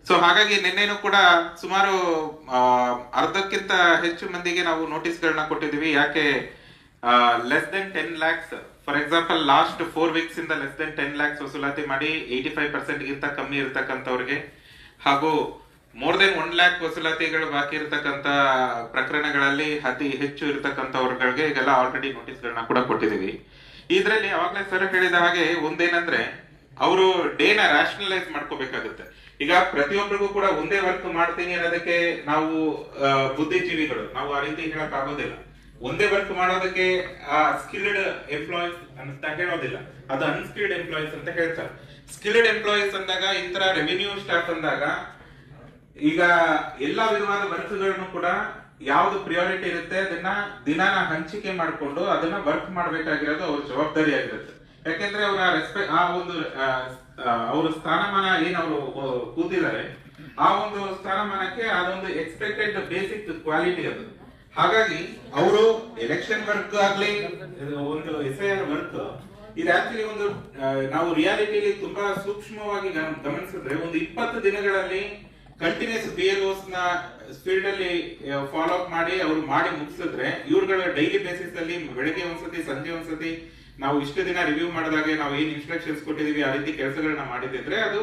So ಹಾಗಾಗಿ ನಿನ್ನೆನೂ ಕೂಡ ಸುಮಾರು ಅರ್ಧಕ್ಕಿಂತ ಹೆಚ್ಚು ಮಂದಿಗೆ ನಾವು ನೋಟಿಸ್ಗಳನ್ನ ಕೊಟ್ಟಿದ್ದೀವಿ. ಯಾಕೆ less than 10 lakhs, for example last 4 weeks ಇಂದ ಲೆಸ್ ದೆನ್ 10 lakhs ವಸೂಲಾತಿ ಮಾಡಿ 85% ಗಿಂತ ಕಮ್ಮಿ ಇರತಕ್ಕಂಥವ್ರಿಗೆ, ಹಾಗೂ ಮೋರ್ ದೆನ್ 1 lakh ವಸೂಲಾತಿಗಳು ಬಾಕಿ ಇರತಕ್ಕಂತ ಪ್ರಕರಣಗಳಲ್ಲಿ ಅತಿ ಹೆಚ್ಚು ಇರತಕ್ಕಂಥವ್ರಿಗೆ ಈಗೆಲ್ಲ ಆಲ್ರೆಡಿ ನೋಟಿಸ್ಗಳನ್ನ ಕೂಡ ಕೊಟ್ಟಿದ್ದೀವಿ. ಇದ್ರಲ್ಲಿ ಅವಾಗಲೇ ಸರ್ ಹೇಳಿದ ಹಾಗೆ ಒಂದೇನಂದ್ರೆ ಅವರು ಡೇನ ರ್ಯಾಷನಲೈಸ್ ಮಾಡ್ಕೋಬೇಕಾಗುತ್ತೆ. ಈಗ ಪ್ರತಿಯೊಬ್ಬರಿಗೂ ಕೂಡ ಒಂದೇ ವರ್ಕ್ ಮಾಡ್ತೀನಿ ಅನ್ನೋದಕ್ಕೆ ನಾವು ಬುದ್ಧಿಜೀವಿಗಳು, ನಾವು ಆ ರೀತಿ ಹೇಳಕ್ ಆಗೋದಿಲ್ಲ. ಒಂದೇ ವರ್ಕ್ ಮಾಡೋದಕ್ಕೆ ಸ್ಕಿಲ್ಡ್ ಎಂಪ್ಲಾಯೀಸ್ ಅಂತ ಹೇಳೋದಿಲ್ಲ, ಅದು ಅನ್ಸ್ಕಿಲ್ಡ್ ಎಂಪ್ಲಾಯೀಸ್ ಅಂತ ಹೇಳ್ತಾರೆ. ಸ್ಕಿಲ್ಡ್ ಎಂಪ್ಲಾಯೀಸ್ ಅಂದಾಗ ಈ ತರ ರೆವಿನ್ಯೂ ಸ್ಟಾಫ್ ಅಂದಾಗ ಈಗ ಎಲ್ಲಾ ವಿಧವಾದ ವರ್ಕ್ಗಳನ್ನು ಕೂಡ ಯಾವ್ದು ಪ್ರಿಯಾರಿಟಿ ಇರುತ್ತೆ ಅದನ್ನ ದಿನಾನ ಹಂಚಿಕೆ ಮಾಡಿಕೊಂಡು ಅದನ್ನ ವರ್ಕ್ ಮಾಡ್ಬೇಕಾಗಿರೋದು ಅವ್ರ ಜವಾಬ್ದಾರಿ ಆಗಿರುತ್ತೆ. ಯಾಕೆಂದ್ರೆ ಅವರ ರೆಸ್ಪೆಕ್ಟ್ ಆ ಒಂದು ಅವ್ರ ಸ್ಥಾನಮಾನ ಏನ್ ಅವರು ಕೂತಿದ್ದಾರೆ ಆ ಒಂದು ಸ್ಥಾನಮಾನಕ್ಕೆ ಅದೊಂದು ಎಕ್ಸ್ಪೆಕ್ಟೆಡ್ ಬೇಸಿಕ್ ಕ್ವಾಲಿಟಿ ಅದು. ಹಾಗಾಗಿ ಅವರು ಎಲೆಕ್ಷನ್ ವರ್ಕ್ ಆಗ್ಲಿ ಒಂದು SIR ವರ್ಕ್ ಇದು ಆಕ್ಚುಲಿ ಒಂದು ನಾವು ರಿಯಾಲಿಟಿಲಿ ತುಂಬಾ ಸೂಕ್ಷ್ಮವಾಗಿ ಗಮನಿಸಿದ್ರೆ ಒಂದು 20 ದಿನಗಳಲ್ಲಿ ಕಂಟಿನ್ಯೂಸ್ BLOs ನ ಫೀಲ್ಡ್ ಅಲ್ಲಿ ಫಾಲೋ ಅಪ್ ಮಾಡಿ ಅವ್ರು ಮಾಡಿ ಮುಗಿಸಿದ್ರೆ ಇವ್ರುಗಳ ಡೈಲಿ ಬೇಸಿಸ್ ಅಲ್ಲಿ ಬೆಳಗ್ಗೆ ಒಂದ್ಸತಿ ಸಂಜೆ ಒಂದ್ಸತಿ ನಾವು ಇಷ್ಟು ದಿನ ರಿವ್ಯೂ ಮಾಡಿದಾಗ ನಾವು ಏನ್ ಇನ್ಸ್ಟ್ರಕ್ಷನ್ಸ್ ಕೊಟ್ಟಿದೀವಿ ಆ ರೀತಿ ಕೆಲಸಗಳನ್ನ ಮಾಡಿದ್ರೆ ಅದು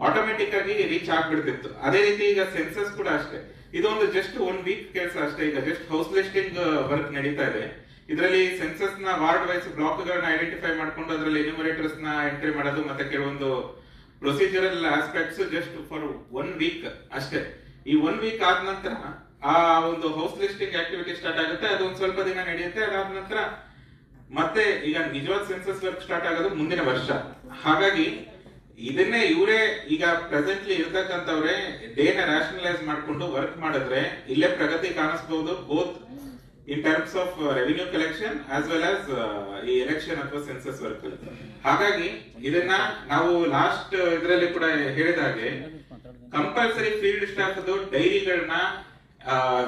ಆಟೋಮೆಟಿಕ್ ಆಗಿ ರೀಚ್ ಆಗ್ಬಿಡ್ತಿತ್ತು. ಅದೇ ರೀತಿ ಈಗ ಸೆನ್ಸಸ್ ಕೂಡ ಅಷ್ಟೇ, ಇದೊಂದು ಜಸ್ಟ್ 1 week ಕೆಲಸ ಅಷ್ಟೇ. ಈಗ ಜಸ್ಟ್ ಹೌಸ್ ಲಿಸ್ಟಿಂಗ್ ವರ್ಕ್ ನಡೀತಾ ಇದೆ. ಇದರಲ್ಲಿ ಸೆನ್ಸಸ್ ನ ವಾರ್ಡ್ ವೈಸ್ ಬ್ಲಾಕ್ ಗಳನ್ನ ಐಡೆಂಟಿಫೈ ಮಾಡ್ಕೊಂಡು ಅದರಲ್ಲಿ ಎನ್ಯುಮರೇಟರ್ಸ್ ನ ಎಂಟ್ರಿ ಮಾಡೋದು ಮತ್ತೆ ಕೆಲವೊಂದು procedural aspects just for 1 week ಅಷ್ಟೇ. ಈ 1 week ಆದ ನಂತರ ಆ ಒಂದು ಹೌಸ್ ಲಿಸ್ಟಿಂಗ್ ಆಕ್ಟಿವಿಟಿ ಸ್ಟಾರ್ಟ್ ಆಗುತ್ತೆ. ಅದೊಂದು ಸ್ವಲ್ಪ ದಿನ ನಡೆಯುತ್ತೆ. ಅದಾದ ನಂತರ ಮತ್ತೆ ಈಗ ನಿಜವಾದ ಸೆನ್ಸಸ್ ವರ್ಕ್ ಸ್ಟಾರ್ಟ್ ಆಗೋದು ಮುಂದಿನ ವರ್ಷ. ಹಾಗಾಗಿ ಇದನ್ನೇ ಇವರೇ ಈಗ ಪ್ರೆಸೆಂಟ್ಲಿ ಇರ್ತಕ್ಕಂಥವ್ರೆ ಡೇನ ರ್ಯಾಷನಲೈಸ್ ಮಾಡ್ಕೊಂಡು ವರ್ಕ್ ಮಾಡಿದ್ರೆ ಇಲ್ಲೇ ಪ್ರಗತಿ ಕಾಣಿಸಬಹುದು, both in terms of revenue collection as well as ಈ ಎಲೆಕ್ಷನ್ ಅಥವಾ ಸೆನ್ಸಸ್ ವರ್ಕ್. ಹಾಗಾಗಿ ಇದನ್ನ ನಾವು ಲಾಸ್ಟ್ ಇದರಲ್ಲಿ ಕೂಡ ಹೇಳಿದಾಗೆ ಕಂಪಲ್ಸರಿ ಫೀಲ್ಡ್ ಸ್ಟಾಫ್ ಡೈರಿಗಳನ್ನ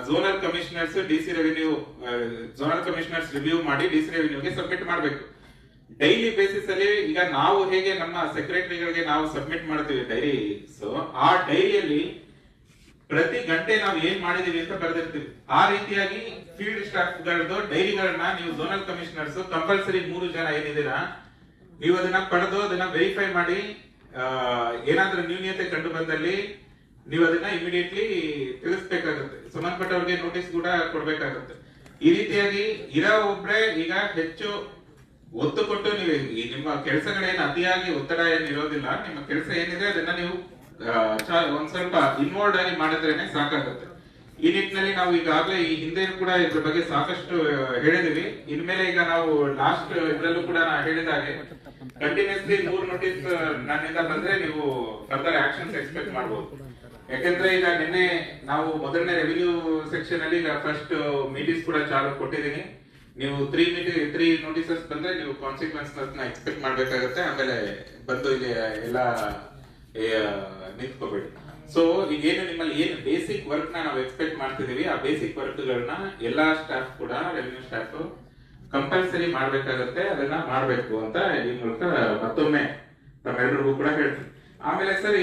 zonal commissioners DC revenue zonal commissioners review ಮಾಡಿ DC ರೆವಿನ್ಯೂಗೆ ಸಬ್ಮಿಟ್ ಮಾಡಬೇಕು ಡೈಲಿ ಬೇಸಿಸ್ ಅಲ್ಲಿ. ಈಗ ನಾವು ಹೇಗೆ ನಮ್ಮ ಸೆಕ್ರೆಟರಿಗಳಿಗೆ ನಾವು ಸಬ್ಮಿಟ್ ಮಾಡ್ತೀವಿ ಡೈರಿ, ಸೊ ಆ ಡೈರಿಯಲ್ಲಿ ಪ್ರತಿ ಗಂಟೆ ನಾವು ಏನ್ ಮಾಡಿದೀವಿ ಅಂತ ಬರೆದಿರ್ತೀವಿ. ಆ ರೀತಿಯಾಗಿ ಫೀಲ್ಡ್ ಸ್ಟಾಫ್ ಗಳದ್ದು ಡೈರಿಗಳನ್ನ ನೀವು ಝೋನಲ್ ಕಮಿಷನರ್ಸ್ ಕಂಪಲ್ಸರಿ 3 ಜನ ಏನಿದ್ದೀರಾ ನೀವು ಅದನ್ನ ಪಡೆದು ಅದನ್ನ ವೆರಿಫೈ ಮಾಡಿ ಏನಾದ್ರೂ ನ್ಯೂನ್ಯತೆ ಕಂಡು ಬಂದಲ್ಲಿ ನೀವು ಅದನ್ನ ಇಮಿಡಿಯೇಟ್ಲಿ ತಿಳಿಸ್ಬೇಕಾಗುತ್ತೆ. ಸಂಬಂಧಪಟ್ಟವ್ರಿಗೆ ನೋಟಿಸ್ ಕೂಡ ಕೊಡ್ಬೇಕಾಗುತ್ತೆ. ಈ ರೀತಿಯಾಗಿ ಇರೋ ಒಬ್ರೆ ಈಗ ಹೆಚ್ಚು ಒತ್ತು ಕೊಟ್ಟು ನೀವು ನಿಮ್ಮ ಕೆಲಸಗಳೇನು ಅತಿಯಾಗಿ ಒತ್ತಡ ಏನು ಇರೋದಿಲ್ಲ. ನಿಮ್ಮ ಕೆಲಸ ಏನಿದೆ ಅದನ್ನ ನೀವು ಒಂದ್ ಸ್ವಲ್ಪ ಇನ್ವಾಲ್ವ್ ಆಗಿ ಮಾಡಿದ್ರೇನೆ ಸಾಕಾಗುತ್ತೆ. ಈ ನಿಟ್ಟಿನಲ್ಲಿ ನಾವು ಈಗಾಗಲೇ ಈ ಹಿಂದೆ ಕೂಡ ಇದ್ರ ಬಗ್ಗೆ ಸಾಕಷ್ಟು ಹೇಳಿದೀವಿ. ಇನ್ಮೇಲೆ ಈಗ ನಾವು ಲಾಸ್ಟ್ ಇದ್ರಲ್ಲೂ ಕೂಡ ಹೇಳಿದಾಗೆ ಕಂಟಿನ್ಯೂಸ್ಲಿ 3 ನೋಟಿಸ್ ನನ್ನಿಂದ ಬಂದ್ರೆ ನೀವು ಫರ್ದರ್ ಆಕ್ಷನ್ಸ್ ಎಕ್ಸ್ಪೆಕ್ಟ್ ಮಾಡಬಹುದು. ಯಾಕಂದ್ರೆ ಈಗ ನಿನ್ನೆ ನಾವು ಮೊದಲನೇ ರೆವಿನ್ಯೂ ಸೆಕ್ಷನ್ ಅಲ್ಲಿ ಈಗ ಫಸ್ಟ್ ಮೀಟಿಂಗ್ಸ್ ಕೂಡ ಚಾಲು ಕೊಟ್ಟಿದ್ದೀನಿ. ನೀವು 3 ನೋಟಿಸಸ್ ಬಂದ್ರೆ ನೀವು ಕಾನ್ಸಿಕ್ವೆನ್ಸ್ ನ ಎಕ್ಸ್ಪೆಕ್ಟ್ ಮಾಡ್ಬೇಕಾಗತ್ತೆ. ಆಮೇಲೆ ಬಂದು ಇಲ್ಲಿ ಎಲ್ಲ ನಿಂತ್ಕೋಬೇಡಿ. ಸೊ ಈಗೇನು ನಿಮ್ಮಲ್ಲಿ ಏನು ಬೇಸಿಕ್ ವರ್ಕ್ ನಾವು ಎಕ್ಸ್ಪೆಕ್ಟ್ ಮಾಡ್ತಿದೀವಿ ಆ ಬೇಸಿಕ್ ವರ್ಕ್ ಗಳನ್ನ ಎಲ್ಲಾ ಸ್ಟಾಫ್ ಕೂಡ ರೆವಿನ್ಯೂ ಸ್ಟಾಫ್ ಕಂಪಲ್ಸರಿ ಮಾಡ್ಬೇಕಾಗತ್ತೆ. ಅದನ್ನ ಮಾಡ್ಬೇಕು ಅಂತ ಈ ಮೂಲಕ ಮತ್ತೊಮ್ಮೆ ತಮ್ಮೆಲ್ಲರಿಗೂ ಕೂಡ ಹೇಳ್ತೀನಿ. ಆಮೇಲೆ ಸರ್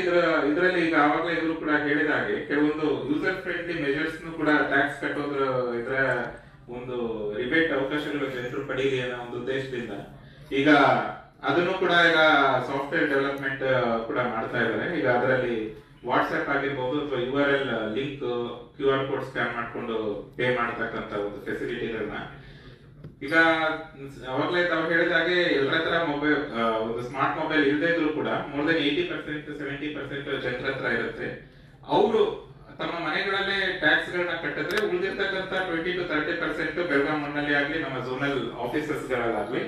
ಇದರಲ್ಲಿ ಈಗ ಆವಾಗಲೇ ಇವರು ಕೂಡ ಹೇಳಿದ ಹಾಗೆ ಕೆಲವೊಂದು ಯೂಸರ್ ಫ್ರೆಂಡ್ಲಿ ಮೆಜರ್ಸ್ ಕೂಡ ಟ್ಯಾಕ್ಸ್ ಕಟ್ಟೋದ್ರ ಇದರ ಒಂದು ರಿಬೇಟ್ ಅವಕಾಶಗಳು ಜನರು ಪಡೀಲಿ ಅನ್ನೋ ಒಂದು ಉದ್ದೇಶದಿಂದ ಈಗ ಅದನ್ನು ಕೂಡ ಈಗ ಸಾಫ್ಟ್ವೇರ್ ಡೆವಲಪ್ಮೆಂಟ್ ಕೂಡ ಮಾಡ್ತಾ ಇದ್ದಾರೆ. ಈಗ ಅದರಲ್ಲಿ ವಾಟ್ಸ್ಆಪ್ ಆಗಿರ್ಬಹುದು ಅಥವಾ URL link QR code scan ಮಾಡ್ಕೊಂಡು ಪೇ ಮಾಡತಕ್ಕಂತ ಒಂದು ಫೆಸಿಲಿಟಿಗಳನ್ನ ಈಗ ಅವಾಗಲೇ ತಾವು ಹೇಳಿದ ಹಾಗೆ ಎಲ್ಲರ ಹತ್ರ ಮೊಬೈಲ್ ಒಂದು ಸ್ಮಾರ್ಟ್ ಮೊಬೈಲ್ ಇಲ್ಲದೆ ಇದ್ರು ಕೂಡ ಮೋರ್ ದೆನ್ 80% 70% ಜನರ ಹತ್ರ ಇರುತ್ತೆ. ಅವರು ತಮ್ಮ ಮನೆಗಳಲ್ಲೇ ಟ್ಯಾಕ್ಸ್ ಗಳನ್ನ ಕಟ್ಟಿದ್ರೆ ಉಳಿದಿರ್ತಕ್ಕಂಥ 20 to 30% ಬೆಳಗಾಂ ಮಣ್ಣಲ್ಲಿ ಆಗ್ಲಿ ನಮ್ಮ ಝೋನಲ್ ಆಫೀಸರ್ಸ್ ಗಳಲ್ಲಾಗ್ಲಿ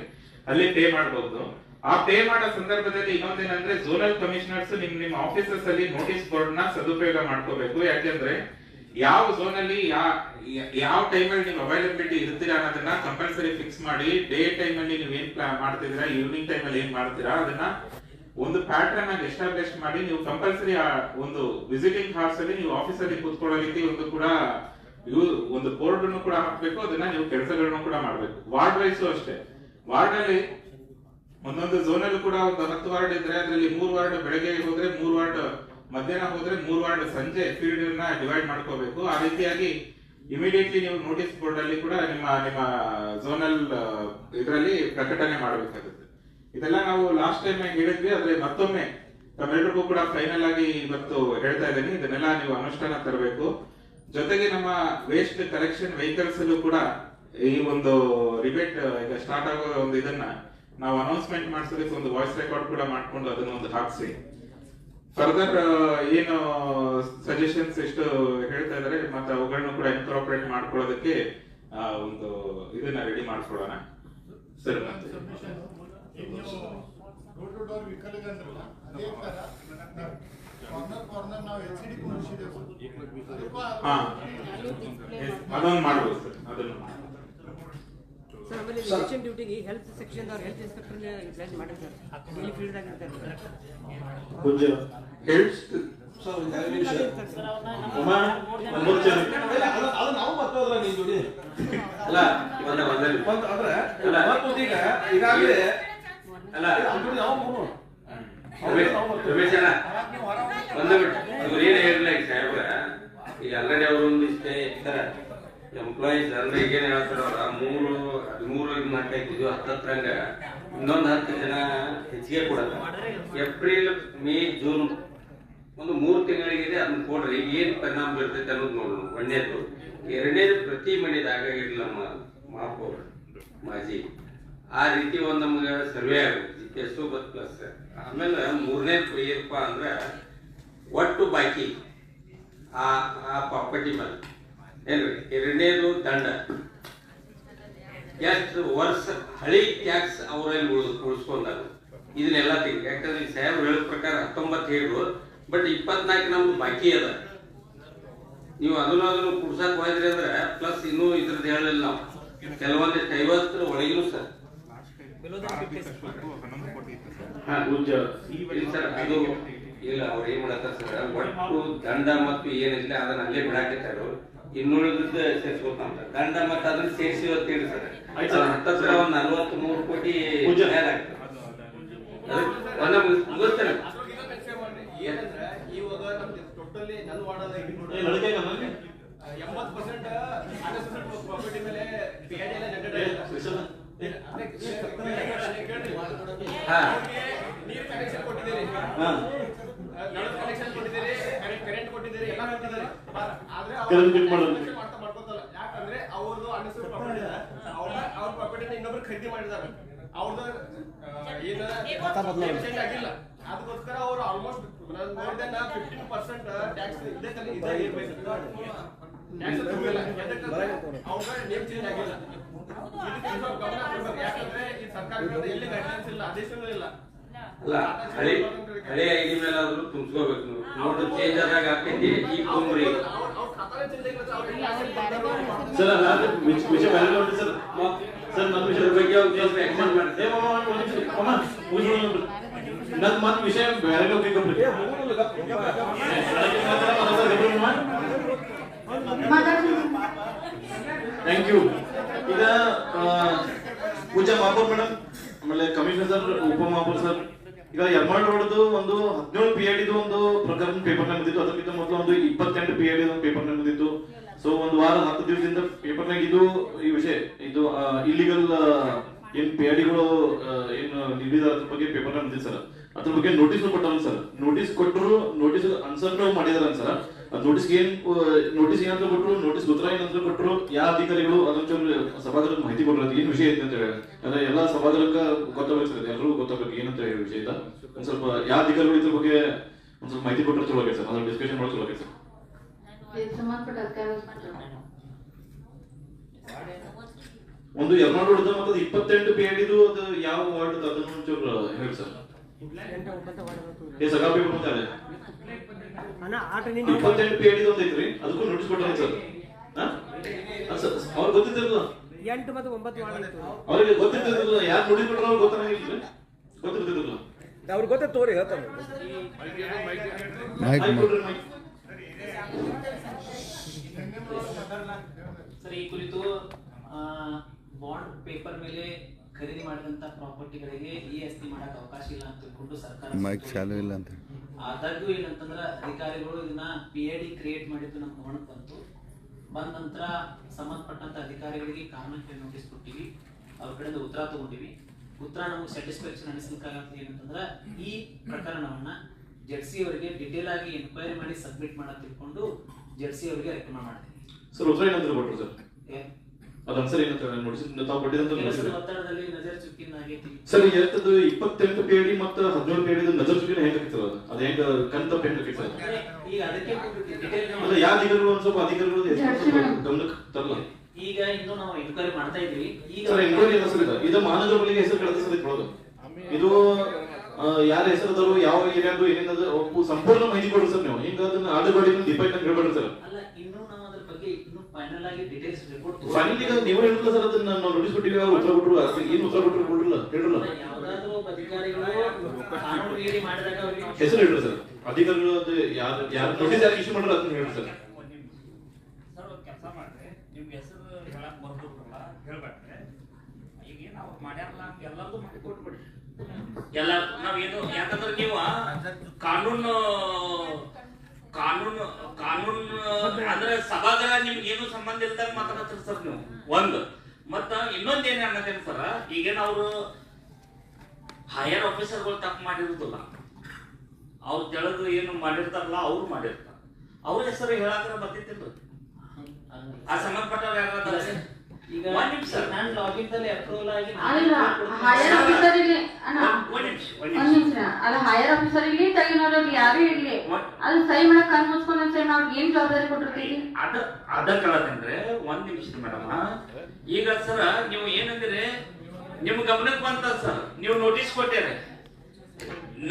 ಅಲ್ಲಿ ಪೇ ಮಾಡಬಹುದು. ಆ ಪೇ ಮಾಡೋ ಸಂದರ್ಭದಲ್ಲಿ ಇನ್ನೊಂದೇನಂದ್ರೆ ಝೋನಲ್ ಕಮಿಷನರ್ಸ್ ನಿಮ್ಮ ಆಫೀಸಸ್ ಅಲ್ಲಿ ನೋಟಿಸ್ ಬೋರ್ಡ್ ನ ಸದುಪಯೋಗ ಮಾಡ್ಕೋಬೇಕು. ಯಾಕೆಂದ್ರೆ ಯಾವ ಝೋನ್ ಅಲ್ಲಿ ಯಾವ ಟೈಮ್ ಅಲ್ಲಿ ನೀವು ಅವೈಲಬಿಲಿಟಿ ಇರ್ತೀರಾ ಅನ್ನೋದನ್ನ ಕಂಪಲ್ಸರಿ ಫಿಕ್ಸ್ ಮಾಡಿ ಡೇ ಟೈಮ್ ಅಲ್ಲಿ ನೀವು ಏನ್ ಮಾಡ್ತಿದ್ದೀರಾ, ಈವ್ನಿಂಗ್ ಟೈಮ್ ಅಲ್ಲಿ ಏನ್ ಮಾಡ್ತೀರಾ ಅದನ್ನ ಒಂದು ಪ್ಯಾಟರ್ನ್ ಆಗಿ ಎಸ್ಟಾಬ್ಲಿಷ್ ಮಾಡಿ ನೀವು ಕಂಪಲ್ಸರಿ ಒಂದು ವಿಸಿಟಿಂಗ್ ಹಾರ್ಸ್ ಅಲ್ಲಿ ನೀವು ಆಫೀಸ್ ಅಲ್ಲಿ ಕೂತ್ಕೊಳ್ಳೋ ರೀತಿ ಒಂದು ಬೋರ್ಡ್ ಅನ್ನು ಕೂಡ ಹಾಕ್ಬೇಕು. ಅದನ್ನ ನೀವು ಕೆಲಸಗಳನ್ನು ಕೂಡ ಮಾಡ್ಬೇಕು. ವಾರ್ಡ್ ವೈಸ್ ಅಷ್ಟೇ, ವಾರ್ಡ್ ಅಲ್ಲಿ ಒಂದೊಂದು ಝೋನ್ ಅಲ್ಲಿ ಕೂಡ ಒಂದು 10 ವಾರ್ಡ್ ಇದ್ರೆ ಅದರಲ್ಲಿ 3 ವಾರ್ಡ್ ಬೆಳಗ್ಗೆ ಹೋದ್ರೆ 3 ವಾರ್ಡ್ ಮಧ್ಯಾಹ್ನ ಹೋದ್ರೆ 3 ವಾರ್ಡ್ ಸಂಜೆ ಫೀಲ್ಡ್ ನ ಡಿವೈಡ್ ಮಾಡ್ಕೋಬೇಕು. ಆ ರೀತಿಯಾಗಿ ಇಮಿಡಿಯೇಟ್ಲಿ ನೀವು ನೋಟಿಸ್ ಬೋರ್ಡ್ ಅಲ್ಲಿ ಕೂಡ ನಿಮ್ಮ ಝೋನಲ್ ಇದರಲ್ಲಿ ಪ್ರಕಟಣೆ ಮಾಡಬೇಕಾಗುತ್ತೆ. ಇದೆಲ್ಲ ನಾವು ಲಾಸ್ಟ್ ಟೈಮ್ ಹೇಳಿದ್ವಿ, ಆದ್ರೆ ಮತ್ತೊಮ್ಮೆ ತಮ್ಮೆಲ್ಲರಿಗೂ ಕೂಡ ಫೈನಲ್ ಆಗಿ ಇವತ್ತು ಹೇಳ್ತಾ ಇದ್ದೀನಿ, ಇದನ್ನೆಲ್ಲ ನೀವು ಅನುಷ್ಠಾನ ತರಬೇಕು. ಜೊತೆಗೆ ನಮ್ಮ ವೇಸ್ಟ್ ಕಲೆಕ್ಷನ್ ವೆಹಿಕಲ್ಸ್ ಅಲ್ಲೂ ಕೂಡ ಈ ಒಂದು ರಿಬೇಟ್ ಈಗ ಸ್ಟಾರ್ಟ್ ಆಗೋ ಒಂದು ಇದನ್ನ ನಾವು ಅನೌನ್ಸ್ಮೆಂಟ್ ಮಾಡಿಸೋದಕ್ಕೆ ಒಂದು ವಾಯ್ಸ್ ರೆಕಾರ್ಡ್ ಕೂಡ ಮಾಡ್ಕೊಂಡು ಅದನ್ನ ಒಂದು ಹಾಕ್ಸಿ. ಫರ್ದರ್ ಏನು ಸಜೆಷನ್ಸ್ ಎಷ್ಟು ಹೇಳ್ತಾ ಇದಾರೆ ಮತ್ತೆ ಅವುಗಳನ್ನ ಕೂಡ ಇನ್ಕಾರ್ಪೊರೇಟ್ ಮಾಡ್ಕೊಳ್ಳೋದಕ್ಕೆ ಒಂದು ಇದನ್ನ ರೆಡಿ ಮಾಡ್ಕೊಳ್ಳೋಣ sir. Door to door vehicle ಅಂದ್ರಲ್ಲ, ಅದೇ ತರ ಕಾರ್ನರ್ ನಾವು ಎಲ್ಸಿಡಿ ಕೂರಿಸಿದ್ದೇವೆ. ಅದೊಂದು ಮಾಡ್ಬೋದು ಸರ್, ಅದನ್ನು ಸರ್. ಆಮೇಲೆ ಎಲೆಕ್ಷನ್ ಡ್ಯೂಟಿಗೆ ಹೆಲ್ತ್ ಸೆಕ್ಷನ್ ಅವ್ರು ಹೆಲ್ತ್ ಇನ್ಸ್ಪೆಕ್ಟರ್ ಪ್ಲಾನ್ ಮಾಡಿರ್ತಾರೆ, ಡೈಲಿ ಫೀಲ್ಡ್ ಆಗಿರ್ತಾರೆ ಹೆಲ್ತ್ ಈಗಾಗಲೇ ಏನ್ ಹೇಳಿಲ್ಲ ಈಗ ಸಾಹೇಬ್ರ, ಈಗ ಆಲ್ರೆಡಿ ಅವ್ರೊಂದು ಇಷ್ಟೇ ಇರ್ತಾರ ಎಂಪ್ಲಾಯೀಸ್ ಅಂದ್ರೆ ಈಗೇನ್ ಹೇಳ್ತಾರ ಅವ್ರ 13 ಇದು ಮಾಡ್ತಾಯಿದ್ವಿ 10 ಇನ್ನೊಂದು 10 ಜನ ಹೆಚ್ಚಿಗೆ ಕೊಡಲ್ಲ. ಏಪ್ರಿಲ್ ಮೇ ಜೂನ್ ಒಂದು 3 ತಿಂಗಳಿಗೆ ಅದನ್ನ ಕೊಡ್ರಿ, ಏನ್ ಪರಿಣಾಮ ಬೀರ್ತೈತೆ ಅನ್ನೋದು ನೋಡೋಣ. ಒಂದನೇದು. ಎರಡನೇದು, ಪ್ರತಿ ಮನೆದಾಗ ಇರ್ಲಿ ನಮ್ಮ ಮಹಾಪೌರ ಮಾಜಿ ಆ ರೀತಿ ಒಂದು ನಮ್ಗೆ ಸರ್ವೆ ಆಗುತ್ತೆ GPS ಪ್ಲಸ್. ಆಮೇಲೆ ಮೂರನೇದು ಏನಪ್ಪ ಅಂದ್ರೆ ಒಟ್ಟು ಬಾಕಿ ಆ ಪ್ರಾಪರ್ಟಿ ಮೇಲೆ ಏನ್ರಿ. ಎರಡನೇದು ದಂಡ, ಎಷ್ಟು ವರ್ಷ ಹಳಿ ಟ್ಯಾಕ್ಸ್ ಅವರಲ್ಲಿ ಉಳಿಸ್ಕೊಂಡಾಗ ಇದನ್ನೆಲ್ಲ ತೆಗಿ. ಯಾಕಂದ್ರೆ ಈ ಸಾಹೇಬ್ ಹೇಳೋ ಪ್ರಕಾರ 19 ಹೇಳಿದ್ರು, ಬಟ್ 24 ನಮ್ದು ಬಾಕಿ ಅದ. ನೀವು ಅದನ್ನು ಕುಡ್ಸಕ್ ಹೋದ್ರಿ ಅಂದ್ರೆ ಪ್ಲಸ್ ಇನ್ನೂ ಇದ್ರದ್ದು ಹೇಳಿಲ್ಲ ನಾವು ಕೆಲವೊಂದಿಷ್ಟು 50 ಒಳಗಿನೂ ಸರ್. ಅದು ಇಲ್ಲ, ಅವ್ರು ಏನ್ ಮಾಡತ್ತಾರ ಸರ್, ಒಟ್ಟು ದಂಡ ಮತ್ತು ಏನಿಲ್ಲ ಅದನ್ನ ಅಲ್ಲೇ ಬಿಡಾಕಿತ್ತಾರು, ಇನ್ನುಳಿದ ಸೇರಿಸ್ಕೊತಾನ ದಂಡ ಮತ್ತೆ ಅದನ್ನ ಸೇರಿಸಿ ಅಂತೇಳಿ ಸರ್. ಹತ್ತಿರ ಒಂದ್ 43 ಕೋಟಿ ಮುಗಿಸ್ತಾನೆ. ಏನಂದ್ರೆ ಇವಾಗ ನಮ್ದು ಟೋಟಲಿ ನನ್ನ ವಾರ್ಡಲ್ಲಿ 80% ಪ್ರಾಪರ್ಟಿ ಮೇಲೆ PID ಎಲ್ಲ ಜನರೇಟ್ ನೀರು ಕನೆಕ್ಷನ್ ಕೊಟ್ಟಿದ್ದೀರಿ, ಕನೆಕ್ಷನ್ ಕೊಟ್ಟಿದ್ದೀರಿ, ಕರೆಂಟ್ ಕೊಟ್ಟಿದ್ದೀರಿ, ಎಲ್ಲ ಕೊಟ್ಟಿದ್ದೀರಿ. ಆದ್ರೆ ಮಾಡ್ಕೊತಲ್ಲ. ಯಾಕಂದ್ರೆ ಅವ್ರದ್ದು ಅನ್ಸರ್ ಪ್ರಾಪರ್ಟಿ ಅವ್ರ ಪ್ರಾಪರ್ಟಿನ ಇನ್ನೊಬ್ರು ಖರೀದಿ ಮಾಡಿದಾರೆ, ಅವ್ರದ್ದು ಏನು ಆಗಿಲ್ಲ. ಅದಕ್ಕೋಸ್ಕರ ಅವರು ಆಲ್ಮೋಸ್ಟ್ ಮೋರ್ ದೆನ್ 15% ಟ್ಯಾಕ್ಸ್ ಇದೇ ಇರ್ಬೇಕು. ಟ್ಯಾಕ್ಸ್ ತಗೋಲ್ಲ, ಅವ್ರ ನೇಮ್ ಚೇಂಜ್ ಆಗಿಲ್ಲ. ಗಮನ ಕೊಡ್ಬೇಕು. ಯಾಕಂದ್ರೆ ಈ ಸರ್ಕಾರದಿಂದ ಎಲ್ಲಿ ಗೈಡ್ಲೈನ್ಸ್ ಇಲ್ಲ, ಆದೇಶನೂ ಇಲ್ಲ. ಅಲ್ಲ, ಹಳೆ ಐಡಿ ಮೇಲೆ ಆದ್ರೂ ತುಂಬಿಸ್ಕೋಬೇಕು. ನೋಟ್ ಚೇಂಜ್ ಆದಾಗ ಹಾಕೈತಿ, ಈಗ ತುಂಬ್ರಿ ಅವ್ರ ಖಾತಾನೇ ಚೇಂಜ್ ಆಗಿಲ್ಲ ಸರ್. ವಿಷಯ ಸರ್, ನನ್ನ ವಿಷಯದ ಬಗ್ಗೆ ನನ್ನ ಮತ್ ವಿಷಯ ಬೇರೆ ಥ್ಯಾಂಕ್ ಯು. ಈಗ ಪೂಜಾ ಮಹಾಪೌರ್ ಮೇಡಮ್, ಆಮೇಲೆ ಕಮಿಷನರ್ ಸರ್, ಉಪಮಹಾಪೌರ್ ಸರ್, ಈಗ ಯರ್ಮಾಳ್ ರೋಡ್ದು ಒಂದು 17 PID ಒಂದು ಪ್ರಕರಣ ಪೇಪರ್ ನಾಗ ಬಂದಿತ್ತು. ಅದಕ್ಕಿಂತ ಮೊದಲು ಒಂದು 28 PID ಒಂದು ಪೇಪರ್ ನಾಗ ಬಂದಿತ್ತು. ಸೊ ಒಂದು ವಾರ 10 ದಿವಸದಿಂದ ಪೇಪರ್ ನಾಗ ಇದು ಈ ವಿಷಯ ಇದು ಇಲ್ಲಿಗಲ್ ಏನ್ PIDಗಳು ಏನು ನೀಡಿದ ಅದ್ರ ಬಗ್ಗೆ ಪೇಪರ್ ನಾಗ ಬಂದಿತ್ತು ಸರ್. ಅದ್ರ ಬಗ್ಗೆ ನೋಟಿಸ್ ಕೊಟ್ಟಾರ ಸರ್. ನೋಟಿಸ್ ಕೊಟ್ಟರು, ನೋಟಿಸ್ ಆನ್ಸರ್ ಮಾಡಿದಾರ ಸರ್. ಅದ್ ನೋಟಿಸ್ ಏನಂತ ಕೊಟ್ಟರು, ನೋಟಿಸ್ ಉತ್ತರ ಏನಂತ ಕೊಟ್ಟರು, ಯಾವ ಅಧಿಕಾರಿಗಳು ಅದೊಂಚೂರು ಸಭಾಗೃಹ ಮಾಹಿತಿ ಕೊಟ್ಟರು, ಏನ್ ವಿಷಯ ಐತೆ ಅಂತ ಹೇಳಿ. ಅಂದ್ರೆ ಎಲ್ಲಾ ಸಭಾಗೃಹಕ್ಕೆ ಗೊತ್ತಾಗಬೇಕು ಸರ್, ಎಲ್ಲರಿಗೂ ಗೊತ್ತಾಗಬೇಕು ಏನಂತ ಹೇಳಿ ವಿಷಯ ಇದ್ದ. ಒಂದ್ ಸ್ವಲ್ಪ ಯಾವ ಅಧಿಕಾರಿಗಳು ಇದ್ರ ಬಗ್ಗೆ ಒಂದ್ ಸ್ವಲ್ಪ ಮಾಹಿತಿ ಕೊಟ್ಟರೆ ಚಲೋ ಆಗೈತೆ ಸರ್, ಅದ್ರ ಡಿಸ್ಕಷನ್ ಮಾಡೋದು ಚಲೋ ಆಗೈತೆ ಸರ್. ಒಂದು ಯರ್ಮಾಳ್ ರೋಡ್ ಮತ್ತೆ 28 PID ಅದು ಯಾವ ವಾರ್ಡ್ ಅದನ್ನು ಒಂಚೂರು ಹೇಳಿ ಸರ್. ಸಗಾ ಪೇಪರ್ ಮತ್ತೆ 28 PID ಒಂದು ಐತ್ರಿ, ಅದಕ್ಕೂ ನೋಟಿಸ್ ಕೊಟ್ಟಾರ ಸರ್. ಅವ್ರಿಗೆ ಗೊತ್ತಿದ್ದಿರಲ್ಲ, 8 ಮತ್ತು 9 ಮಾಡಿತ್ತು ಅವ್ರಿಗೆ ಗೊತ್ತಿದ್ದಿರಲ್ಲ, ಯಾರು ನೋಟಿಸ್ ಕೊಟ್ಟರು ಅವ್ರಿಗೆ ಗೊತ್ತಾಗಿಲ್ಲ, ಗೊತ್ತಿರ್ತಿದ್ದಿರಲ್ಲ. ಅವ್ರಿಗೆ ಗೊತ್ತ ತೋರಿ ಹೇಳ್ತಾರೆ. ಸರ್, ಈ ಕುರಿತು ಬಾಂಡ್ ಪೇಪರ್ ಮೇಲೆ ಖರೀದಿ ಮಾಡಿದಂತ ಪ್ರಾಪರ್ಟಿಗಳಿಗೆ EST ಮಾಡಕ್ಕೆ ಅವಕಾಶ ಇಲ್ಲ ಅಂತ ತಿಳ್ಕೊಂಡು ಸರ್ಕಾರ ಮೈಕ್ ಚಾಲು ಇಲ್ಲ ಅಂತ ಆದಾಗ್ಯೂ ಏನಂತಂದ್ರ ಅಧಿಕಾರಿಗಳು ಇದನ್ನ PID ಕ್ರಿಯೇಟ್ ಮಾಡಿದ್ದು ನಮ್ಮ ಗಮನಕ್ಕೆ ಬಂತು. ಬಂದ ನಂತರ ಸಂಬಂಧಪಟ್ಟಂತ ಅಧಿಕಾರಿಗಳಿಗೆ ಕಾನೂನು ನೋಟಿಸ್ ಕೊಟ್ಟಿವಿ, ಅವ್ರ ಕಡೆಯಿಂದ ಉತ್ತರ ತಗೊಂಡಿವಿ. ಉತ್ತರ ನಮಗೆ ಸ್ಯಾಟಿಸ್ಫ್ಯಾಕ್ಷನ್ ಅನಿಸ್ಲಿಕ್ಕಾಗತ್ತೆ. ಏನಂತಂದ್ರ ಈ ಪ್ರಕರಣವನ್ನ ಜಡ್ಸಿ ಅವರಿಗೆ ಡಿಟೇಲ್ ಆಗಿ ಎನ್ಕ್ವೈರಿ ಮಾಡಿ ಸಬ್ಮಿಟ್ ಮಾಡಕ್ ತಿಳ್ಕೊಂಡು ಜಡ್ಸಿ ಅವರಿಗೆ ರೆಕಮೆಂಡ್ ಮಾಡಿದ್ವಿ. ಸರ್ ಉತ್ತರ ಏನಂತ ಕೊಟ್ಟರು ಸರ್? ಅದು ಆನ್ಸರ್ ಏನಂತ ನೋಡಿಸಿ ತಾವು ಕೊಟ್ಟಿದಂತ ಒತ್ತಡದಲ್ಲಿ ನಜರ್ ಚುಕ್ಕಿನ ಆಗೈತಿ ಸರ್. ಎಷ್ಟದು 28 PID ಮತ್ತು 17 PID ನಜರ್ ಚುಕ್ಕಿನ ಹೆಂಗ್ ಹಾಕಿತ್ತು ಅದು ಹೆಂಗ ಕಂತ ಹೆಂಗ್ ಹಾಕಿತ್ತು ಈಗ ಅದಕ್ಕೆ ಡಿಟೇಲ್ ಅದು ಯಾವ ಅಧಿಕಾರಿಗಳು ಒಂದ್ ಸ್ವಲ್ಪ ಅಧಿಕಾರಿಗಳು ಗಮನಕ್ಕೆ ತರಲ್ಲ. ಈಗ ಇನ್ನು ನಾವು ಎನ್ಕ್ವೈರಿ ಮಾಡ್ತಾ ಇದೀವಿ. ಈಗ ಸರ್ ಎನ್ಕ್ವೈರಿ ಇಲ್ಲ ಸರ್, ಇದು ಮಹಾನಗರ ಪಾಲಿಕೆ ಹೆಸರು ಕಳೆದ ಸರ್ ಇಟ್ಕೊಳ್ಳೋದು. ಇದು ಯಾರ ಹೆಸರದವರು ಯಾವ ಏರಿಯಾದು ಏನೇನದು ಸಂಪೂರ್ಣ ಮಾಹಿತಿ ಕೊಡ್ರಿ ಸರ್. ನೀವು ಹಿಂಗ ಅದನ್ನ ಆಡಬಾಡಿ ಡಿಪೆಂಡ್ ಅಂತ ಹೇಳ್ಬೇಡ್ರಿ ಸರ್. ಅಲ್ಲ, ಇನ್ನು ನಾವು ಅದ್ರ ಬಗ್ಗೆ ಇನ್ನು ಫೈನಲ್ ಆಗಿ ಡಿಟೇಲ್ಸ್ ರಿಪೋರ್ಟ್ ಫೈನಲ್ ಈಗ ನೀವು ಹೇಳಿಲ್ಲ ಸರ್, ಅದನ್ನ ನಾವು ನೋಟಿಸ್ ಕೊಟ್ಟಿವಿ, ಅವ್ರು ಉತ್ತರ ಕೊಟ್ಟರು. ಏನು ಉತ್ತರ ಕೊಟ್ಟರು ಕೊಡ್ರಲ್ಲ ಹೇಳ್ರಲ್ಲ. ಯಾವ್ದಾದ್ರು ಅಧಿಕಾರಿಗಳು ಕಾನೂನು ಮೀರಿ ಮಾಡಿದಾಗ ಅವ್ರಿಗೆ ಹೆಸರು ಹೇಳ್ರಿ ಸರ್. ಅಧಿಕಾರಿಗಳು ಅದು ಯಾರು ನೋಟಿಸ್ ಯಾರು ಇಶ್ಯೂ ಮಾಡ್ರ ಅದನ್ನ ಹೇಳ್ರಿ ಸರ್. ಸರ್ ಒಂದು ಕೆಲಸ ಮಾಡ್ರಿ, ನಿಮ್ಗೆ ಹೆಸರು ಹೇಳಕ್ ಬರ್ಬೋದಲ್ಲ ಹೇಳ್ಬೇಡ್ರಿ. ಈಗ ಏನು ಅವ್ರು ಮಾಡ್ಯಾರಲ್ಲ ಎಲ್ಲರಿಗೂ ಮಾಡಿ ಕೊಟ್ಬಿಡಿ. ಎಲ್ಲ ನಾವೇನು, ಯಾಕಂದ್ರೆ ನೀವು ಕಾನೂನು ಕಾನೂನು ಕಾನೂನು ಅಂದ್ರೆ ಸಭಾಗರ ನಿಮ್ಗೆ ಏನು ಸಂಬಂಧ ಇಲ್ದಾಗ ಮಾತಾಡ್ತೀರಿ ಸರ್ ನೀವು. ಒಂದು ಮತ್ತ ಇನ್ನೊಂದ್ ಏನ್ ಅನ್ನೋದೇನು ಸರ್, ಈಗೇನು ಅವರು ಹೈಯರ್ ಆಫೀಸರ್ಗಳು ತಪ್ಪು ಮಾಡಿರುದಿಲ್ಲ, ಅವ್ರು ತೆಳದು ಏನು ಮಾಡಿರ್ತಾರಲ್ಲ ಅವ್ರು ಮಾಡಿರ್ತಾರ. ಅವ್ರ ಹೆಸರು ಹೇಳಾಕ್ರ ಬರ್ತಿತ್ತಿಲ್ಲ, ಆ ಸಂಬಂಧಪಟ್ಟವ್ರು ಯಾರು ಈಗ ನಾನು ಲಾಗಿನ್ ದಲ್ಲಿ ಅಪ್ರೂವಲ್ ಆಗಿ ಅಲ್ಲ ಹೈಯರ್ ಆಫೀಸರ್ ಇಲ್ಲಿ ಅಲ್ಲ ಹೈಯರ್ ಆಫೀಸರ್ ಇಲ್ಲಿ ತೆಗಿನೋರು ಯಾರು ಇರ್ಲಿ ಅದು ಸಹಿ ಮಾಡಕ್ ಕಣ್ ಮುಚ್ಕೊಂಡ್ ಸಹಿ ಅವ್ರಿಗೆ ಏನ್ ಜವಾಬ್ದಾರಿ ಕೊಟ್ಟಿರ್ತೀವಿ? ಅದ ಕೇಳತ್ತೇನ್ರಿ, ಒಂದ್ ನಿಮಿಷ ಮೇಡಮ್. ಈಗ ಸರ್ ನೀವು ಏನಂದ್ರೆ ನಿಮ್ ಗಮನಕ್ಕೆ ಬಂತ ಸರ್, ನೀವು ನೋಟಿಸ್ ಕೊಟ್ಟಿರಿ.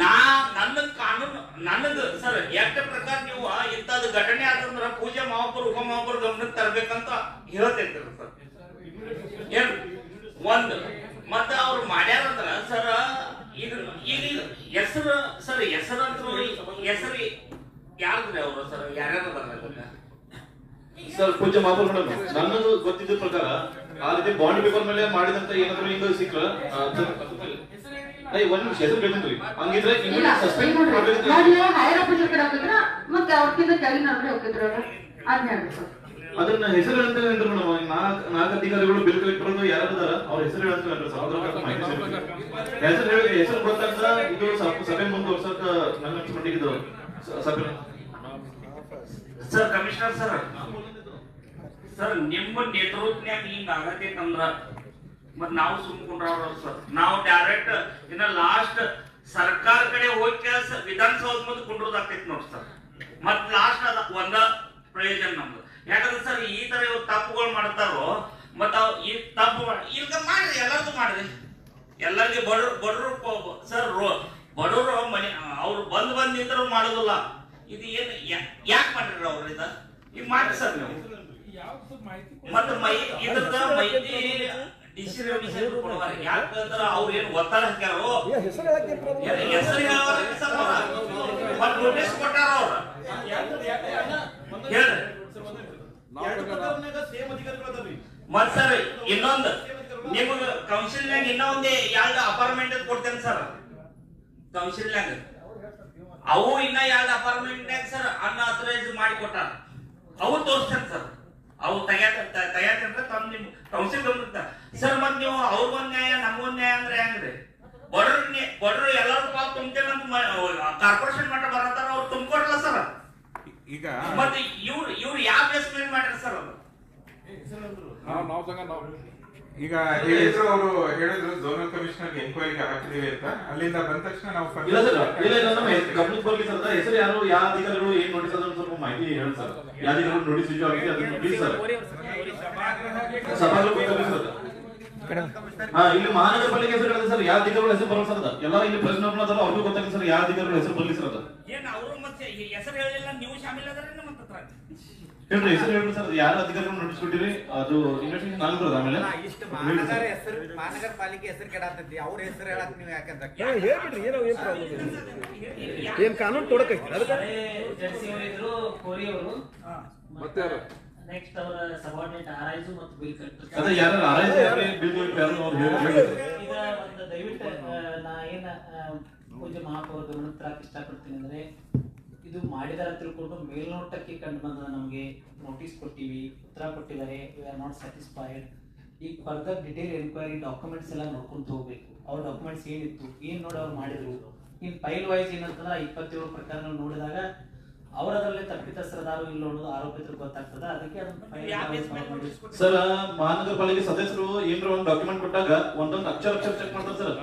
ನನ್ನ ಕಾನೂನು ನನ್ನದು ಸರ್ ಯಾಕೆ ಪ್ರಕಾರ ನೀವು ಇಂಥದ್ದು ಘಟನೆ ಆತಂದ್ರ ಪೂಜೆ ಮಹಾಪುರ ಉಪ ಮಹಾಪುರ ಗಮನಕ್ಕೆ ತರ್ಬೇಕಂತ ಹೇಳ್ತೈತಿ ಸರ್. ಏನ್ ಒಂದು ಮತ್ತ ಅವ್ರು ಮಾಡ್ಯಾರಂದ್ರ ಸರ್ ಈಗ ಹೆಸರು ಸರ್, ಹೆಸರಂತೂ ಹೆಸರು ಯಾರ್ದ್ರಿ ಅವರು ಸರ್? ಯಾರ್ಯಾರು ಬರ್ಬೇಕು ಸರ್? ಪೂಜ್ಯ ಮಹಾಪೌರ್ ಮೇಡಮ್, ನನ್ನದು ಗೊತ್ತಿದ್ದ ಪ್ರಕಾರ ಆ ರೀತಿ ಬಾಂಡ್ ಪೇಪರ್ ಮೇಲೆ ಮಾಡಿದಂತ ಏನಾದ್ರು ಹಿಂಗ ಸಿಕ್ಕ ಒಂದ್ ನಿಮಿಷ ಹೆಸರು ಬೇಕಂದ್ರಿ. ಹಂಗಿದ್ರೆ ಸಸ್ಪೆಂಡ್ ಮಾಡ್ಬೇಕು. ಹೈಯರ್ ಆಫೀಸರ್ ಕಡೆ ಹೋಗಿದ್ರ ಮತ್ತೆ ಅವ್ರಕ್ಕಿಂತ ಕೆಳಗಿನವ್ರಿಗೆ ಹೋಗಿದ್ರು ಅದ್ನ ಹೇಳ್ಬೇಕು. ಅದನ್ನ ಹೆಸರು ಹೇಳ್ತೇವೆ ಅಂದ್ರೆ ಮೇಡಮ್, ನಾಲ್ಕು ಅಧಿಕಾರಿಗಳು ಬಿಲ್ ಕಲೆಕ್ಟರ್ ಯಾರಾದಾರ ಅವ್ರ ಹೆಸರು ಹೇಳ್ತೇವೆ ಸರ್. ಅದ್ರ ಮಾಹಿತಿ ಹೆಸರು ಗೊತ್ತಾಗ್ತದ. ಇದು ಸಭೆ ಮುಂದುವರ್ಸಕ ನನ್ನ ಮಟ್ಟಿಗೆ ಇದು ಸಭೆ ಸರ್. ಕಮಿಷನರ್ ಸರ್, ಸರ್ ನಿಮ್ಮ ನೇತೃತ್ವನ್ಯಾಗ ಹಿಂಗ ಆಗತೈತಂದ್ರ ಮತ್ ನಾವು ಸುಮ್ಕೊಂಡ್ರವ್ರ ಸರ್. ನಾವು ಡೈರೆಕ್ಟ್ ಇನ್ನ ಲಾಸ್ಟ್ ಸರ್ಕಾರ ಕಡೆ ಹೋಗಿ ವಿಧಾನಸೌಧ ಮುಂದೆ ಕುಂಡ್ರದಾಗ್ತೈತಿ ನೋಡ್ರಿ ಸರ್. ಮತ್ ಲಾಸ್ಟ್ ಅದ ಒಂದ ಪ್ರಯೋಜನ ನಮ್ದು. ಯಾಕಂದ್ರೆ ಸರ್ ಈ ತರ ಇವ್ರು ತಪ್ಪುಗಳು ಮಾಡ್ತಾರೋ ಮತ್ ಈ ತಪ್ಪು ಈಗ ಮಾಡ್ರಿ, ಎಲ್ಲರಿಗೂ ಮಾಡ್ರಿ. ಎಲ್ಲರಿಗೆ ಬಡವರು ಸರ್, ಬಡವರು ಮನೆ ಅವ್ರು ಬಂದ್ ನಿಂತರು ಮಾಡೋದಿಲ್ಲ. ಇದು ಏನ್ ಯಾಕೆ ಮಾಡ್ರಿ ಅವ್ರ ಇದ ಈಗ ಮಾಡ್ರಿ ಸರ್ ನೀವು. ಮತ್ತ ಇದ್ರದ ಮಾಹಿತಿ ಡಿಸಿಷನ್ ಕೊಡುವಾರ. ಯಾಕಂದ್ರ ಅವ್ರು ಏನ್ ಒತ್ತಡ ಹಾಕ್ಯಾರೋ ಹೆಸರು ಮತ್ ನೋಟಿಸ್ ಕೊಟ್ಟಾರ ಅವ್ರ. ಹೇಳ್ರಿ ಮತ್ ಸರ್ ಇನ್ನೊಂದು ನಿಮಗ ಕೌನ್ಸಿಲ್ನಾಗ ಇನ್ನೊಂದೇ 2 ಅಪಾರ್ಟ್ಮೆಂಟ್ ಕೊಡ್ತೇನೆ ಸರ್. ಕೌನ್ಸಿಲ್ನಾಗ ಅವು ಇನ್ನ 2 ಅಪಾರ್ಟ್ಮೆಂಟ್ನಾಗ ಸರ್ ಅನ್ಅಥರೈಸ್ ಮಾಡಿ ಕೊಟ್ಟಾರ. ಅವು ತೋರಿಸ್ತೇನೆ ಸರ್. ಅವು ತಯಾರ ತಮ್ಮ ನಿಮ್ ಕೌನ್ಸಿಲ್ ಗಮನಿಸ್ತ ಸರ್. ಮತ್ ನೀವು ಅವ್ರಿಗೊಂದ್ ನ್ಯಾಯ ನಮ್ಗೊಂದ್ ನ್ಯಾಯ ಅಂದ್ರೆ ಹೆಂಗ್ರಿ? ಬಡ್ರು ಎಲ್ಲರೂ ಪಾಲ್ ತುಂಬ್ತೇನೆ ಅಂತ ಕಾರ್ಪೊರೇಷನ್ ಮಟ್ಟ ಬರತ್ತಾರ, ಅವ್ರು ತುಂಬ್ಕೊಡ್ರಲ್ಲ ಸರ್. ಈಗ ಮತ್ತೆ ಇವ್ರು ಯಾವ ಬೇಸ್ಮೆಂಟ್ ಮಾಡ್ಯಾರ ಸರ್? ಅದು ಈಗ ಹೇಳಿದ್ರು, ಅವರು ಹೇಳಿದ್ರು ಝೋನಲ್ ಕಮಿಷನರ್ ಎನ್ಕ್ವೈರಿಗೆ ಹಾಕಿದೀವಿ ಅಂತ. ಅಲ್ಲಿಂದ ಬಂದ ತಕ್ಷಣ ನಾವು ಇಲ್ಲ ಸರ್, ಗಮನಕ್ಕೆ ಬರ್ಲಿ ಸರ್. ಹೆಸರು ಯಾರು, ಯಾವ ಅಧಿಕಾರಿಗಳು ಏನ್ ನೋಟಿಸ್ ಅದನ್ನ ಸ್ವಲ್ಪ ಮಾಹಿತಿ ಹೇಳಿ ಸರ್. ಯಾವ ಅಧಿಕಾರಿಗಳು ನೋಟಿಸ್ ಇಶ್ಯೂ ಆಗಿದೆ ಅದನ್ನ ಪ್ಲೀಸ್ ಸರ್ ಸಭಾಗೃಹ ಗೊತ್ತಾಗಲಿ ಸರ್. ಇಲ್ಲಿ ಮಹಾನಗರ ಪಾಲಿಕೆ ಹೆಸರು ಹೇಳಿದೆ ಸರ್, ಯಾವ ಅಧಿಕಾರಿಗಳು ಹೆಸರು ಬರೋದು ಸರ್? ಎಲ್ಲ ಇಲ್ಲಿ ಪ್ರಶ್ನೆ ಅದಲ್ಲ, ಅವ್ರಿಗೂ ಗೊತ್ತಾಗಲಿ ಸರ್ ಯಾವ ಅಧಿಕಾರಿಗಳು ಹೆಸರು ಬರ್ಲಿ ಸರ್. ಅದ ಏನ್ ಅವರು ಮತ್ತೆ ಹೆಸರು ಹೇಳಿಲ್ಲ, ನೀವು ಶಾಮಿಲ್ ಅದಾರ ನಮ್ಮ ಹತ್ರ ಹೇಳ್ರಿ, ಹೆಸರು ಹೇಳ್ರಿ ಸರ್. ಯಾರ ಅಧಿಕಾರಿಗಳು ನೋಟಿಸ್ ಕೊಟ್ಟಿರಿ ಅದು ಇನ್ವೆಸ್ಟಿಗೇಷನ್ ಆಗ್ತದ. ಆಮೇಲೆ ಮಹಾನಗರ ಪಾಲಿಕೆ ಹೆಸರು ಕೆಡಾತೈತಿ, ಅವ್ರ ಹೆಸರು ಹೇಳಕ್ ನೀವು ಯಾಕಂತ ಹೇಳ್ಬಿಡ್ರಿ. ಏನೋ ಏನ್ ಪ್ರಾಬ್ಲಮ್ ಏನ್ ಕಾನೂನು ತೊಡಕೈತಿ ಅದಕ್ಕೆ ಜಡ್ಸಿ ಅವರಿದ್ರು, ಕೋರಿ ಅವರು, ಮತ್ತೆ ನೆಕ್ಸ್ಟ್ ಅವರ ಸಬಾರ್ಡಿನೇಟ್ ಆರೈಸು ಮತ್ತು ಬಿಲ್ ಕಲೆಕ್ಟರ್. ಅದೇ ಯಾರು ಆರೈಸು ಬಿಲ್ ಕಲೆಕ್ಟರ್ ಯಾರು ಅವ್ರು ಈಗ ಒಂದು ದಯವಿಟ್ಟು ನಾ ಏನ ಪೂಜ್ಯ ಮಹಾಪೌರ ಗಮನಕ್ಕೆ ತರಕ್ಕೆ ಇಷ್ಟಪಡ್ತೀನಿ ಅಂದರೆ ಇದು ಮಾಡಿದಾರೆ ತಿಳ್ಕೊಂಡು ಮೇಲ್ನೋಟಕ್ಕೆ ಕಂಡು ಬಂದ ನಮಗೆ ನೋಟಿಸ್ ಕೊಟ್ಟಿವಿ, ಉತ್ತರ ಕೊಟ್ಟಿದ್ದಾರೆ, ವಿ ಆರ್ ನಾಟ್ ಸ್ಯಾಟಿಸ್ಫೈಡ್. ಈಗ ಫರ್ದರ್ ಡಿಟೇಲ್ ಎನ್ಕ್ವೈರಿ ಡಾಕ್ಯುಮೆಂಟ್ಸ್ ಎಲ್ಲ ನೋಡ್ಕೊಂತ ಹೋಗ್ಬೇಕು. ಅವ್ರ ಡಾಕ್ಯುಮೆಂಟ್ಸ್ ಏನಿತ್ತು, ಏನು ನೋಡಿ ಅವ್ರು ಮಾಡಿದ್ರು. ಇನ್ನು ಫೈಲ್ ವೈಸ್ ಏನಂತಂದ್ರೆ 27 ಪ್ರಕರಣಗಳು ನೋಡಿದಾಗ ಅವರದರಲ್ಲೇ ತಪ್ಪಿತಸ್ಥರದಾರು ಇಲ್ಲ ಅನ್ನೋದು ಆರೋಪಿತರು ಗೊತ್ತಾಗ್ತದೆ. ಅದಕ್ಕೆ ಸರ್ ಮಹಾನಗರ ಪಾಲಿಕೆ ಸದಸ್ಯರು ಏನ್ರ ಒಂದು ಡಾಕ್ಯುಮೆಂಟ್ ಕೊಟ್ಟಾಗ ಒಂದೊಂದು ಅಕ್ಷರ ಚೆಕ್ ಮಾಡ್ತಾರೆ ಸರ್.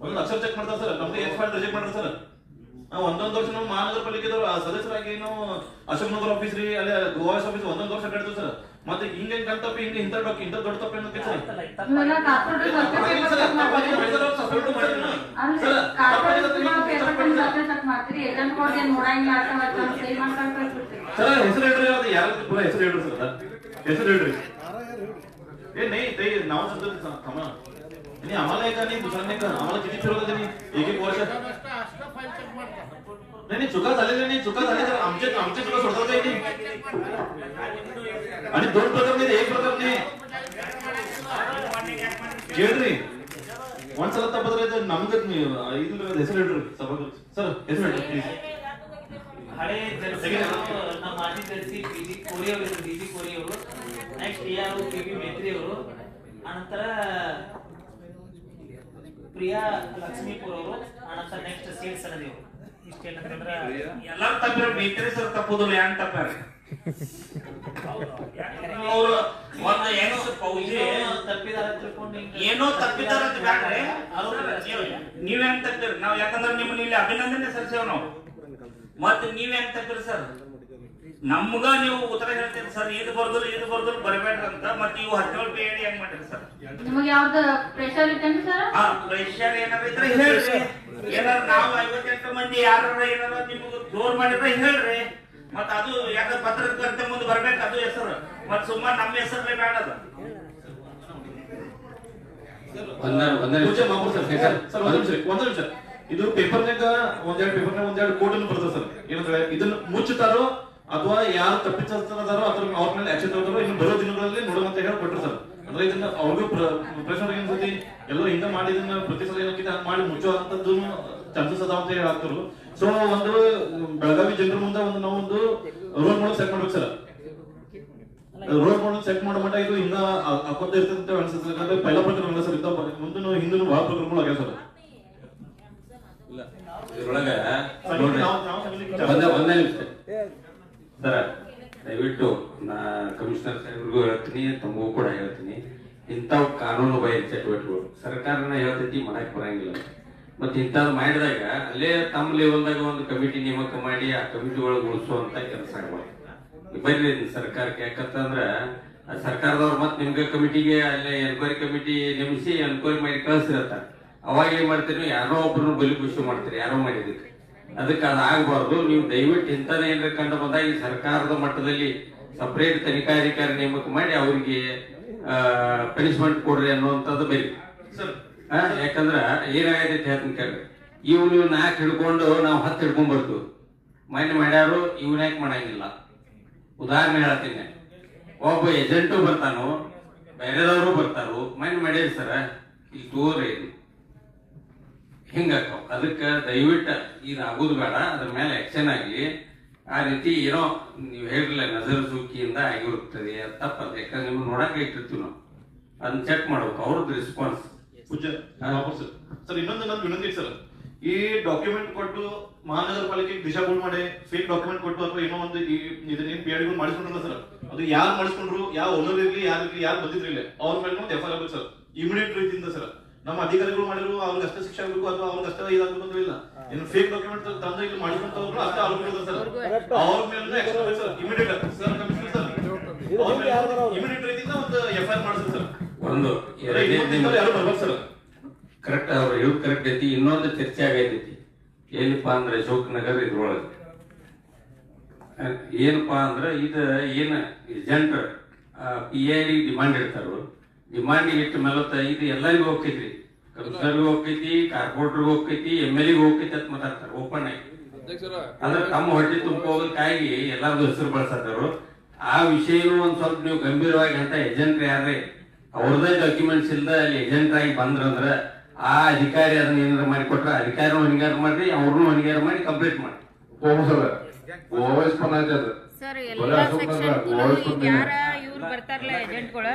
ಒಂದೊಂದು ಅಕ್ಷರ ಚೆಕ್ ಮಾಡ್ತಾರೆ ಸರ್. ನಮ್ಗೆ ಎಫ್ ಫೈಲ್ ರಿಜೆಕ್ಟ್ ಮಾಡ್ತಾರೆ ಸರ್. ನಾವು ಒಂದೊಂದು ವರ್ಷ ನಾವು ಮಹಾನಗರ ಪಾಲಿಕೆದವರು ಸದಸ್ಯರಾಗಿ ನಾವು ಅಶೋಕ್ ನಗರ ಆಫೀಸ್ ರೀ ಅಲ್ಲಿ ಗೋವಾಸ್ ಆಫೀಸ್ ಒಂದೊಂದು ವರ್ಷ ಕಟ್ಟಿದ್ವಿ ಸರ್. ಮತ್ತೆ ಹಿಂಗೆ ಕಲ್ತಪ್ಪ ಹಿಂಗೆ ಇಂಥ ದೊಡ್ಡ ತಪ್ಪ ಏನಕ್ಕೆ ಸರ್? ಸರ್ ಹೆಸರು ಹೇಳ್ರಿ, ಅದು ಯಾರು ಪೂರ ಹೆಸರು ಹೇಳ್ರಿ ಸರ್. ಹೆಸರು ಹೇಳ್ರಿ. ए नहीं ते नाव समजत थांबा आणि आम्हाला एका नाही दुसऱ्यांना का आम्हाला किती फिरवलं त्यांनी एक एक वर्ष नाही चुका झालेल्या नाही. चुका झाल्या तर आमचे चुका सोडतात काही नाही. आणि दोन प्रकार नाही, एक प्रकार नाही. ಕೇಳ್ರಿ ಒಂದ್ಸಲ ತಪ್ಪದ್ರೆ ನಮ್ಗೆ ಇದು ಹೆಸರು ಹೇಳ್ರಿ ಸಭಾಗ ಸರ್. ಹೆಸರು ಹೇಳ್ರಿ ಪ್ಲೀಸ್. ಹಳೆ ನಮ್ಮ ಮಾಜಿ ಜರ್ಸಿ ಪಿಜಿ ಕೋರಿ ಅವರು, ಡಿಜಿ ಕೋರಿ ಅವರು, ನೆಕ್ಸ್ಟ್ ಯಾರು ಪಿಬಿ ಮೇತ್ರಿ ಅವರು, ಅನಂತರ ಪ್ರಿಯಾ ಲಕ್ಷ್ಮೀಪುರ ಅವರು, ಅನಂತರ ನೆಕ್ಸ್ಟ್ ಸೇಲ್ ಸನದಿ ಅವರು. ಇಷ್ಟೇನಂತಂದ್ರೆ ಎಲ್ಲರೂ ತಪ್ಪಿರೋ ಮೇತ್ರಿ ಸರ್ ತಪ್ಪುದಿಲ್ಲ. ಯಾನ್ ತಪ್ಪಾರ ಅವರು ಒಂದು ಹೆಂಗಸ ಪೌಜಿ ತಪ್ಪಿದಾರ ತಿಳ್ಕೊಂಡು ಏನೋ ತಪ್ಪಿದಾರ ಅಂತ ಬ್ಯಾಡ್ರಿ. ನೀವ್ ಹೆಂಗ್ ತಪ್ಪಿರಿ ನಾವ್? ಯಾಕಂದ್ರೆ ನಿಮ್ಮನ್ನ ಇಲ್ಲಿ ಅಭಿನಂದನೆ ಸಲ್ಲಿಸೇವ್ ನಾವು. ಮತ್ತೆ ನೀವ್ ಹೆಂಗ್ ತಪ್ಪಿರಿ ಸರ್? ನಮ್ಗ ನೀವು ಉತ್ತರ ಹೇಳ್ತೀರಿ ಸರ್, ಇದು ಬರ್ದ್ರು ಬರಬೇಡ್ರಿ ಅಂತ. ಮತ್ತೆ ಇವು 17 PID ಹೆಂಗ್ ಮಾಡಿರಿ ಸರ್? ನಿಮಗೆ ಯಾವ್ದು ಪ್ರೆಷರ್ ಇತ್ತೇನ್ರಿ ಸರ್? ಹಾ, ಪ್ರೆಷರ್ ಏನಾರ ಇದ್ರೆ ಹೇಳ್ರಿ. ಏನಾರ ನಾವು 58 ಮಂದಿ ಯಾರ ಏನಾರ ನಿಮ್ಗೆ ಜೋರ್ ಮಾಡಿದ್ರೆ ಹೇಳ್ರಿ. ಮತ್ತ ಅದು ಯಾಕಂದ್ರೆ ಪತ್ರಕರ್ತ ಮುಂದೆ ಬರ್ಬೇಕು ಅದು ಹೆಸರು. ಮತ್ ಸುಮ್ಮನೆ ನಮ್ಮ ಹೆಸರಲ್ಲೇ ಬೇಡ ಅದು. ಒಂದ್ ನಿಮಿಷ ಇದು ಪೇಪರ್ನಾಗ ಒಂದೆರಡು ಕೋಡ್ ಅನ್ನು ಬರ್ತದೆ ಸರ್. ಏನಂದ್ರೆ ಇದನ್ನ ಮುಚ್ಚುತ್ತಾರೋ ಅಥವಾ ಯಾರು ತಪ್ಪಿತಸ್ಥರದಾರೋ ಅದ್ರ ಅವ್ರ ಮೇಲೆ ಆಕ್ಷನ್ ತಗೋತಾರೋ ಇನ್ನು ಬರೋ ದಿನಗಳಲ್ಲಿ ನೋಡುವಂತ ಹೇಳಿ ಕೊಟ್ಟರು ಸರ್. ಅಂದ್ರೆ ಇದನ್ನ ಅವ್ರಿಗೂ ಪ್ರಶ್ನೆ ಏನ್ಸತಿ ಎಲ್ಲರೂ ಹಿಂಗ ಮಾಡಿ ಇದನ್ನ ಪ್ರತಿ ಸಲ ಏನಕ್ಕಿಂತ ಹಂಗ ಮಾಡಿ ಮುಚ್ಚುವಂತದ್ದು ಚಾನ್ಸಸ್ ಅದಾವ ಅಂತ ಹೇಳಿ ಆಗ್ತಾರು. ಸೊ ಒಂದು ಬೆಳಗಾವಿ ಜನರ ಮುಂದೆ ನಾವು ಒಂದು ರೋಲ್ ಮಾಡೋ ಸೆಟ್ ಮಾಡ್ಬೇಕು ಸರ್. ರೋಲ್ ಮಾಡೋ ಸೆಟ್ ಮಾಡೋ ಮಟ್ಟ ಇದು ಹಿಂಗ ಹಾಕೋತ ಇರ್ತದೆ ಅನ್ಸುತ್ತೆ. ಯಾಕಂದ್ರೆ ಪೈಲ ಪ್ರಕರಣ ಸರ್ ಇಂತ ಮುಂದೆ ಹಿಂದಿನ ಬಹಳ ಪ್ರಕರಣಗಳು ಆಗ್ಯಾವ ಸರ್. ಇದ್ರೊಳಗ ಒಂದೇ ನಿಮಿಷ ಸರ್, ದಯವಿಟ್ಟು ನಾ ಕಮಿಷನರ್ ಸಾಹೇಬ್ರಿಗೂ ಹೇಳ್ತೀನಿ, ತಮಗೂ ಕೂಡ ಹೇಳ್ತೀನಿ. ಇಂಥವು ಕಾನೂನು ಬಾಹಿರ ಚಟುವಟಿಕೆಗಳು ಸರ್ಕಾರನ ಹೇಳ್ತೈತಿ, ಮಾಡಕ್ ಬರಂಗಿಲ್ಲ. ಮತ್ತೆ ಇಂಥದ್ದು ಮಾಡಿದಾಗ ಅಲ್ಲೇ ತಮ್ಮ ಲೆವೆಲ್ದಾಗ ಒಂದು ಕಮಿಟಿ ನೇಮಕ ಮಾಡಿ ಆ ಕಮಿಟಿ ಒಳಗೆ ಉಳಿಸುವಂತ ಕೆಲಸ ಬರ್ರಿ ಸರ್ಕಾರಕ್ಕೆ. ಯಾಕಂತಂದ್ರ ಸರ್ಕಾರದವ್ರು ಮತ್ತೆ ನಿಮ್ಗೆ ಕಮಿಟಿಗೆ ಅಲ್ಲೇ ಎನ್ಕ್ವೈರಿ ಕಮಿಟಿ ನೇಮಿಸಿ ಎನ್ಕ್ವೈರಿ ಮಾಡಿ ಕಳಿಸಿರತ್ತ. ಅವಾಗ ಏನ್ ಮಾಡ್ತೀರಿ, ಯಾರೋ ಒಬ್ಬರನ್ನು ಬಲಿ ಖುಷಿ ಮಾಡ್ತೀರಿ ಯಾರೋ ಮಾಡಿದಕ್ಕೆ. ಅದಕ್ಕೆ ಅದಾಗಬಾರ್ದು. ನೀವು ದಯವಿಟ್ಟು ಇಂಥದ್ದು ಏನಾರ ಕಂಡು ಬಂದಾಗ ಈ ಸರ್ಕಾರದ ಮಟ್ಟದಲ್ಲಿ ಸಪರೇಟ್ ತನಿಖಾಧಿಕಾರಿ ನೇಮಕ ಮಾಡಿ ಅವ್ರಿಗೆ ಪನಿಷ್ಮೆಂಟ್ ಕೊಡ್ರಿ ಅನ್ನುವಂಥದ್ದು ಬರೀ ಸರ್. ಯಾಕಂದ್ರ ಏನಾಗೈತೆ ಹೇಳ್ತೀನಿ ಕೇಳ್ರಿ. ಇವು ನೀವು 4 ಹಿಡ್ಕೊಂಡು ನಾವು 10 ಹಿಡ್ಕೊಂಡ್ ಬರ್ತೀವಿ. ಮನೆ ಮಾಡ್ಯಾರು ಇವ್ನ ಯಾಕೆ ಮಾಡಂಗಿಲ್ಲ? ಉದಾಹರಣೆ ಹೇಳ್ತೀನಿ, ಒಬ್ಬ ಏಜೆಂಟು ಬರ್ತಾನು, ಬೇರೆದವರು ಬರ್ತಾರು, ಮನೆ ಮಾಡ್ಯಾರ ಸರ ಇಲ್ಲಿ ತೋರಿ ಇದು ಹಿಂಗಾಕವ್. ಅದಕ್ಕೆ ದಯವಿಟ್ಟು ಇದು ಆಗೋದು ಬೇಡ. ಅದ್ರ ಮೇಲೆ ಆಕ್ಷನ್ ಆಗಲಿ. ಆ ರೀತಿ ಏನೋ ನೀವು ಹೇಳಿರಲಿಲ್ಲ ನಜರ್ ಸೂಕಿಯಿಂದ ಆಗಿರುತ್ತದೆ ತಪ್ಪಂತ. ಯಾಕಂದ್ರೆ ನಿಮ್ಗೆ ನೋಡಕ್ ಇಟ್ಟಿರ್ತೀವಿ ನಾವು, ಅದನ್ನ ಚೆಕ್ ಮಾಡ್ಬೇಕು ಅವ್ರದ್ದು ರೆಸ್ಪಾನ್ಸ್. ಸರ್ ಇನ್ನೊಂದು ನನ್ನ ವಿನಂತಿ ಸರ್, ಈ ಡಾಕ್ಯುಮೆಂಟ್ ಕೊಟ್ಟು ಮಹಾನಗರ ಪಾಲಿಕೆಗೆ ದಿಶಾಗೋಲ್ ಮಾಡಿ ಫೇಕ್ ಡಾಕ್ಯುಮೆಂಟ್ ಕೊಟ್ಟು ಅಥವಾ ಏನೋ ಒಂದು ಇದನ್ನೇನು PIDಗಳು ಮಾಡಿಸ್ಕೊಂಡ್ರಲ್ಲ ಸರ್, ಅದು ಯಾರು ಮಾಡಿಸ್ಕೊಂಡ್ರು, ಯಾವ ಓನರ್ ಇರ್ಲಿ ಯಾರು ಬಂದಿದ್ರಿಲ್ಲ ಅವ್ರ ಮೇಲೆ ಒಂದು FIR ಆಗ್ಬೇಕು ಸರ್, ಇಮಿಡಿಯೇಟ್ ರೀತಿಯಿಂದ ಸರ್. ನಮ್ಮ ಅಧಿಕಾರಿಗಳು ಮಾಡಿದ್ರು ಅವ್ರಿಗೆ ಅಷ್ಟೇ ಶಿಕ್ಷೆ ಆಗಬೇಕು ಅಥವಾ ಅವ್ರಿಗೆ ಅಷ್ಟೇ ಇದಾಗಬೇಕು ಅಂತ ಇಲ್ಲ. ಏನು ಫೇಕ್ ಡಾಕ್ಯುಮೆಂಟ್ ತಂದು ಇಲ್ಲಿ ಮಾಡಿಕೊಂಡವ್ರು ಅಷ್ಟೇ ಆರೋಪಿಗಳು ಸರ್, ಅವ್ರ ಮೇಲೆ action sir immediate sir. Commissioner sir immediate ರೀತಿಯಿಂದ ಒಂದು FIR ಮಾಡಿಸ್ತಾರೆ ಸರ್. ಒಂದು ಯಾರು ಬರ್ಬೇಕು ಸರ್. ಕರೆಕ್ಟ್ ಅವ್ರು ಹೇಳುದು ಕರೆಕ್ಟ್ ಐತಿ. ಇನ್ನೊಂದು ಚರ್ಚೆ ಆಗೈತಿ ಏನಪ್ಪಾ ಅಂದ್ರೆ ಅಶೋಕ್ ನಗರ್ ಇದ್ರೊಳಗೆ ಏನಪ್ಪಾ ಅಂದ್ರೆ ಇದು ಏನ ಏಜೆಂಟ್ PID ಡಿಮಾಂಡ್ ಇಡ್ತಾರೋ, ಡಿಮಾಂಡ್ ಇಟ್ಟ ಮೇಲೆ ಇದು ಎಲ್ಲರಿಗೂ ಹೋಗ್ತೈತ್ರಿ. ಕಮಿಷನರ್ಗೂ ಹೋಗ್ತೈತಿ, ಕಾರ್ಪೊರೇಟರ್ಗೂ ಹೋಗ್ತೈತಿ, MLA ಹೋಗ್ತೈತಿ ಅಂತ ಮಾತಾಡ್ತಾರೆ ಓಪನ್ ಆಗಿ. ಅಂದ್ರೆ ತಮ್ಮ ಹೊಟ್ಟೆ ತುಂಬೋದಕ್ಕಾಗಿ ಎಲ್ಲಾರ್ದು ಹೆಸರು ಬಳಸತ್ತಾರು. ಆ ವಿಷಯನೂ ಒಂದ್ ಸ್ವಲ್ಪ ನೀವು ಗಂಭೀರವಾಗಿ ಅಂತ ಏಜೆಂಟ್ ಯಾರೇ ಅವ್ರದೇ ಡಾಕ್ಯುಮೆಂಟ್ಸ್ ಇಲ್ದ ಅಲ್ಲಿ ಏಜೆಂಟ್ ಆಗಿ ಬಂದ್ರಂದ್ರ ಆ ಅಧಿಕಾರಿ ಅದನ್ನ ಏನಾರ ಮಾಡಿ ಕೊಟ್ರೆ ಅಧಿಕಾರಿನೂ ಹೊಣೆಗಾರ ಮಾಡ್ರಿ, ಅವ್ರನ್ನೂ ಹೊಣೆಗಾರ ಮಾಡಿ ಕಂಪ್ಲೀಟ್ ಮಾಡಿ. ಸರ್ ಎಲ್ಲ ಸೆಕ್ಷನ್ ಈಗ ಯಾರ ಇವ್ರು ಬರ್ತಾರಲ್ಲ ಏಜೆಂಟ್ಗಳು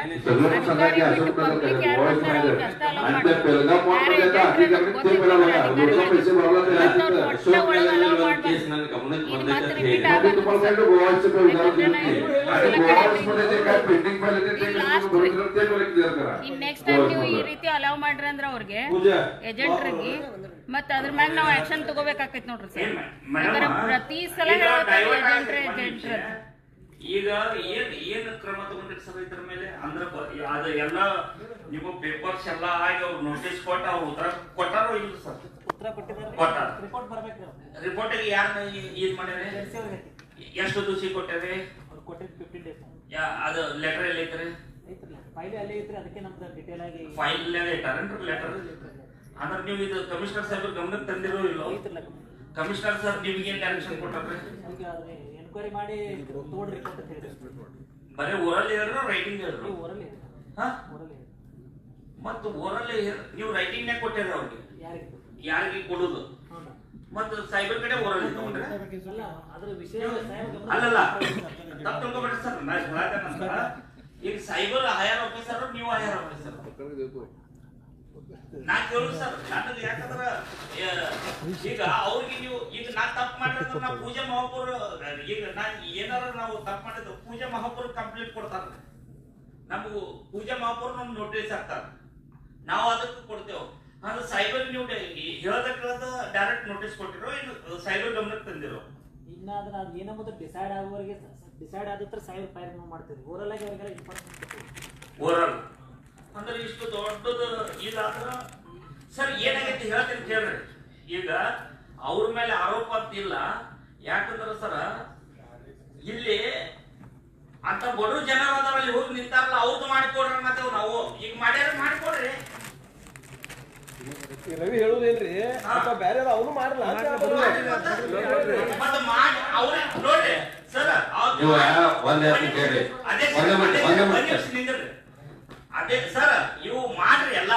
ಅಧಿಕಾರಿ ಬಿಟ್ಟು ಪಬ್ಲಿಕ್ ಯಾರು ಬರ್ತಾರ ಅವ್ರಿಗೆ ಅಷ್ಟ ಅಲೋ ನೆಕ್ಸ್ಟ್ ಟೈಮ್ ನೀವು ಈ ರೀತಿ ಅಲೌ ಮಾಡ್ರಿ ಅಂದ್ರ ಅವ್ರಿಗೆ ಏಜೆಂಟ್ರಿಗೆ ಮತ್ತ ಅದ್ರ ಮ್ಯಾಗ ನಾವ್ ಆಕ್ಷನ್ ತಗೋಬೇಕಾಕೈತಿ ನೋಡ್ರಿ ಸರ್. ಯಾಕಂದ್ರೆ ಪ್ರತಿ ಸಲ ಏಜೆಂಟ್ರ ಈಗ ಏನ್ ಕ್ರಮ ತಗೊಂಡ್ರಿ ಸರ್ ಇದ್ರ ಮೇಲೆ? ಅಂದ್ರ ಅದ ಎಲ್ಲ ನೀವು ಪೇಪರ್ಸ್ ಎಲ್ಲ ಆಗಿ ಅವ್ರು ನೋಟಿಸ್ ಕೊಟ್ಟ ಅವ್ರು ಉತ್ತರ ಕೊಟ್ಟಾರೋ ಇಲ್ಲ ಸರ್? ಉತ್ತರ ಕೊಟ್ಟಿದ್ದಾರೆ, ಕೊಟ್ಟಾರ. ರಿಪೋರ್ಟ್ ಬರ್ಬೇಕು. ರಿಪೋರ್ಟಿಗೆ ಯಾರನ್ನ ಇದ್ ಮಾಡ್ಯಾರೆ? ಎಷ್ಟು ದಿವಸ ಕೊಟ್ಟಾರೆ? ಅವ್ರು ಕೊಟ್ಟಿದ್ದು 15 days. ಅದು ಲೆಟರ್ ಎಲ್ಲಿ ಐತ್ರಿ? ಐತ್ರಲ್ಲ ಫೈಲ್ ಅಲ್ಲೇ ಐತ್ರಿ, ಅದಕ್ಕೆ ನಮ್ದು ಡೀಟೇಲ್ ಆಗಿ ಫೈಲ್ ಇಟ್ಟಾರೇನ್ರಿ ಲೆಟರ್? ಅಂದ್ರೆ ನೀವು ಇದು ಕಮಿಷನರ್ ಸಾಹೇಬ್ ಗಮನಕ್ಕೆ ತಂದಿರೋ ಇಲ್ಲ? ಕಮಿಷನರ್ ಸರ್ ನಿಮ್ಗೆ ಏನ್ ಡೈರೆಕ್ಷನ್ ಕೊಟ್ಟಾರ್ರಿ? ಈಗ ಎನ್ಕ್ವೈರಿ ಮಾಡಿ ತೋಡ್ ರಿಪೋರ್ಟ್ ಅಂತ ಹೇಳಿದ್ರು. ಬರೀ ಓರಲ್ ಹೇಳಿದ್ರು ರೈಟಿಂಗ್ ಹೇಳಿದ್ರು? ಓರಲ್ ಹಾ ಮತ್ತು ಓರಲ್ ನೀವು ರೈಟಿಂಗ್ ನಾಗ ಕೊಟ್ಟಿರ ಅವ್ರಿಗೆ? ಯಾರಿಗೆ ಕೊಡುದು? ಮತ್ತು ಸೈಬರ್ ಕಡೆ ಓರಲ್ ತಗೊಂಡ್ರೆ ಅದ್ರ ವಿಷಯ ಅಲ್ಲಲ್ಲ ತಪ್ಪು ತಿಳ್ಕೊಬೇಡ್ರಿ ಸರ್. ನಾ ಹೇಳತ್ತೇನಂದ್ರ ಈಗ ಸೈಬರ್ ಹೈಯರ್ ಆಫೀಸರ್, ನೀವು ಹೈಯರ್ ಆಫೀಸರ್. ನಾ ಕೇಳುದು ಸರ್ ನನಗೆ, ಯಾಕಂದ್ರ ಈಗ ಅವ್ರಿಗೆ ನೀವು ಈಗ ನಾ ತಪ್ಪು ಮಾಡಿದ್ರೆ ನಾ ಪೂಜಾ ಮಹಾಪುರ, ಈಗ ನಾ ಏನಾರ ನಾವು ತಪ್ಪು ಮಾಡಿದ್ರು ಪೂಜಾ ಮಹಾಪುರ ಕಂಪ್ಲೀಟ್ ಕೊಡ್ತಾರ, ನಮಗೂ ಪೂಜಾ ಮಹಾಪುರ ನಮ್ಗೆ ನೋಟಿಸ್ ಹಾಕ್ತಾರ, ನಾವು ಅದಕ್ಕೆ ಕೊಡ್ತೇವೆ. ಅಂದ್ರೆ ಸೈಬರ್ ನೀವು ಹೇಳೋದಕ್ಕೆ ಡೈರೆಕ್ಟ್ ನೋಟಿಸ್ ಕೊಟ್ಟಿರೋ ಏನು ಸೈಬರ್ ಗಮನಕ್ಕೆ ತಂದಿರೋ? ಇನ್ನ ಅದನ್ನ ಅದು ಏನಂಬುದು ಡಿಸೈಡ್ ಆಗುವವರೆಗೆ ಡಿಸೈಡ್ ಆದತ್ರ ಸೈಬರ್ ಫೈರ್ ನಾವು ಮಾಡ್ತೀವಿ. ಓರಲ್ ಆಗಿ ಅವರಿಗೆಲ್ಲ ಇನ್ಫಾರ್ಮೇಶನ್ ಕೊಡ್ತೀವಿ. ಓರಲ್ ಅಂದ್ರೆ ಇಷ್ಟು ದೊಡ್ಡದು ಇದಾದ್ರ ಸರ್ ಏನಾಗೈತಿ ಹೇಳ್ತೀನಿ ಕೇಳ್ರಿ. ಈಗ ಅವ್ರ ಮೇಲೆ ಆರೋಪ ಅಂತಿಲ್ಲ, ಯಾಕಂದ್ರ ಸರ ಇಲ್ಲಿ ಅಂತ ಬಡವ್ರ ಜನರು ಅದಾರ ಅಲ್ಲಿ ಹೋಗಿ ನಿಂತಾರಲ್ಲ, ಅವ್ರದ್ದು ಮಾಡಿಕೊಡ್ರಿ ಮತ್ತೆ ನಾವು ಈಗ ಮಾಡ್ಯಾರ ಮಾಡಿಕೊಡ್ರಿ. ರವಿ ಹೇಳುದೇನ್ರಿ ಬೇರೆ ಅವನು ಮಾಡಲ್ಲ ಮತ್ತೆ ಮಾಡಿ ಅವ್ರ ನೋಡ್ರಿ ಸರ್ ಅದೇ ಸರ್ ಇವು ಮಾಡ್ರಿ ಎಲ್ಲ.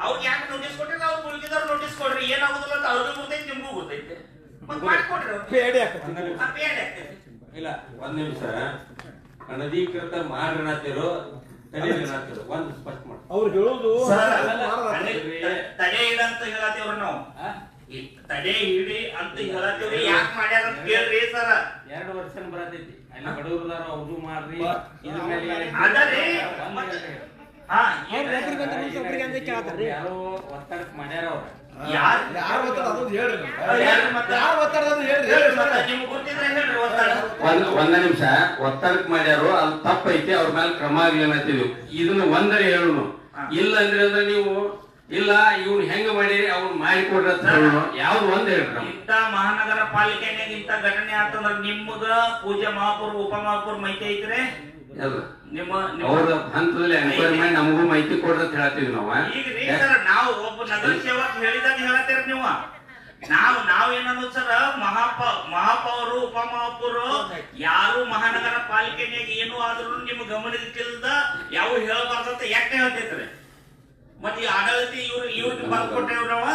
ಅವ್ರಿಗೆ ಯಾಕೆ ನೋಟಿಸ್ ಕೊಟ್ರಿ? ಅವ್ರು ಉಳಿದಿದ್ದವ್ರು ನೋಟಿಸ್ ಕೊಡ್ರಿ, ಏನಾಗುದಿಲ್ಲ ಅಂತ ಅವ್ರಿಗೂ ಗೊತ್ತೈತಿ, ನಿಮ್ಗೂ ಗೊತ್ತೈತಿ, ಮತ್ತೆ ಮಾಡಿಕೊಡ್ರಿ. ಪೇಡಿ ಆಗ್ತೈತಿ ಇಲ್ಲ ಒಂದ್ ನಿಮಿಷ, ಅನಧಿಕೃತ ಮಾಡ್ರನಾತಿರೋ ತಡೆನಾತಿರೋ ಒಂದ್ ಸ್ಪಷ್ಟ ಮಾಡಿ. ಅವ್ರು ಹೇಳುದು ತಡೆ ಇಡ ಅಂತ ಹೇಳತ್ತೇವ್ರಿ ನಾವು, ತಡೆ ಹಿಡಿ ಅಂತ ಹೇಳತ್ತೇವ್ರಿ. ಯಾಕೆ ಮಾಡ್ಯಾರ ಅಂತ ಕೇಳ್ರಿ ಸರ್. 2 ವರ್ಷ ಬರತೈತಿ ಅಲ್ಲಿ ಬಡವರದಾರ ಅವ್ರು ಮಾಡ್ರಿ. ಇದ್ರ ಮೇಲೆ ಯಾರೋ ಒತ್ತಡಕ್ ಮಾಡ್ಯಾರ ಅವ್ರ. ಒಂದ ನಿಮಿಷ ಒತ್ತಡಕ್ ಮಾಡ್ಯಾರು, ಅದು ತಪ್ಪೈತಿ, ಅವ್ರ ಮೇಲೆ ಕ್ರಮ ಆಗ್ಲೇನತ್ತಿದ್ವಿ. ಇದನ್ನ ಒಂದರೆ ಹೇಳುನು, ಇಲ್ಲ ಅಂದ್ರೆ ನೀವು ಇಲ್ಲ ಇವ್ನು ಹೆಂಗ ಮಾಡಿರಿ ಅವ್ನು ಮಾಡಿಕೊಡ್ರಿ ಅಂತ ಹೇಳೋಣ. ಯಾವ್ದು ಒಂದ್ ಹೇಳ್ರಿ. ಇಂತ ಮಹಾನಗರ ಪಾಲಿಕೆನಾಗ ಇಂತ ಘಟನೆ ಆತಂದ್ರ ನಿಮ್ಗ ಪೂಜಾ ಮಹಾಪುರ ಉಪ ಮಹಾಪುರ ಮಾಹಿತಿ ಐತ್ರಿ? ನಿಮ್ಮ ಅವ್ರ ಹಂತದಲ್ಲಿ ಎನ್ಕ್ವೈರಿ ಮಾಡಿ ನಮಗೂ ಮಾಹಿತಿ ಕೊಡ್ರಿ ಅಂತ ಹೇಳ್ತೀವಿ ನಾವು. ಈಗ ರೀ ಸರ್ ನಾವು ಒಬ್ಬ ನಗರ ಸೇವಕ್ ಹೇಳಿದಾಗ ಹೇಳತ್ತೀರಿ ನೀವು. ನಾವೇನನ್ನು ಸರ್ ಮಹಾಪೌರು ಉಪ ಮಹಾಪೌರು ಯಾರು ಮಹಾನಗರ ಪಾಲಿಕೆನಾಗ ಏನು ಆದ್ರೂ ನಿಮ್ ಗಮನಕ್ಕಿಲ್ದ ಯಾವ ಹೇಳಬಾರ್ದಂತ ಯಾಕೆ ಹೇಳ್ತೈತ್ರಿ? ಮತ್ತೆ ಈ ಆಡಳಿತ ಇವ್ರಿಗೆ ಬರ್ಕೊಟ್ಟೇವ್ ನಾವ?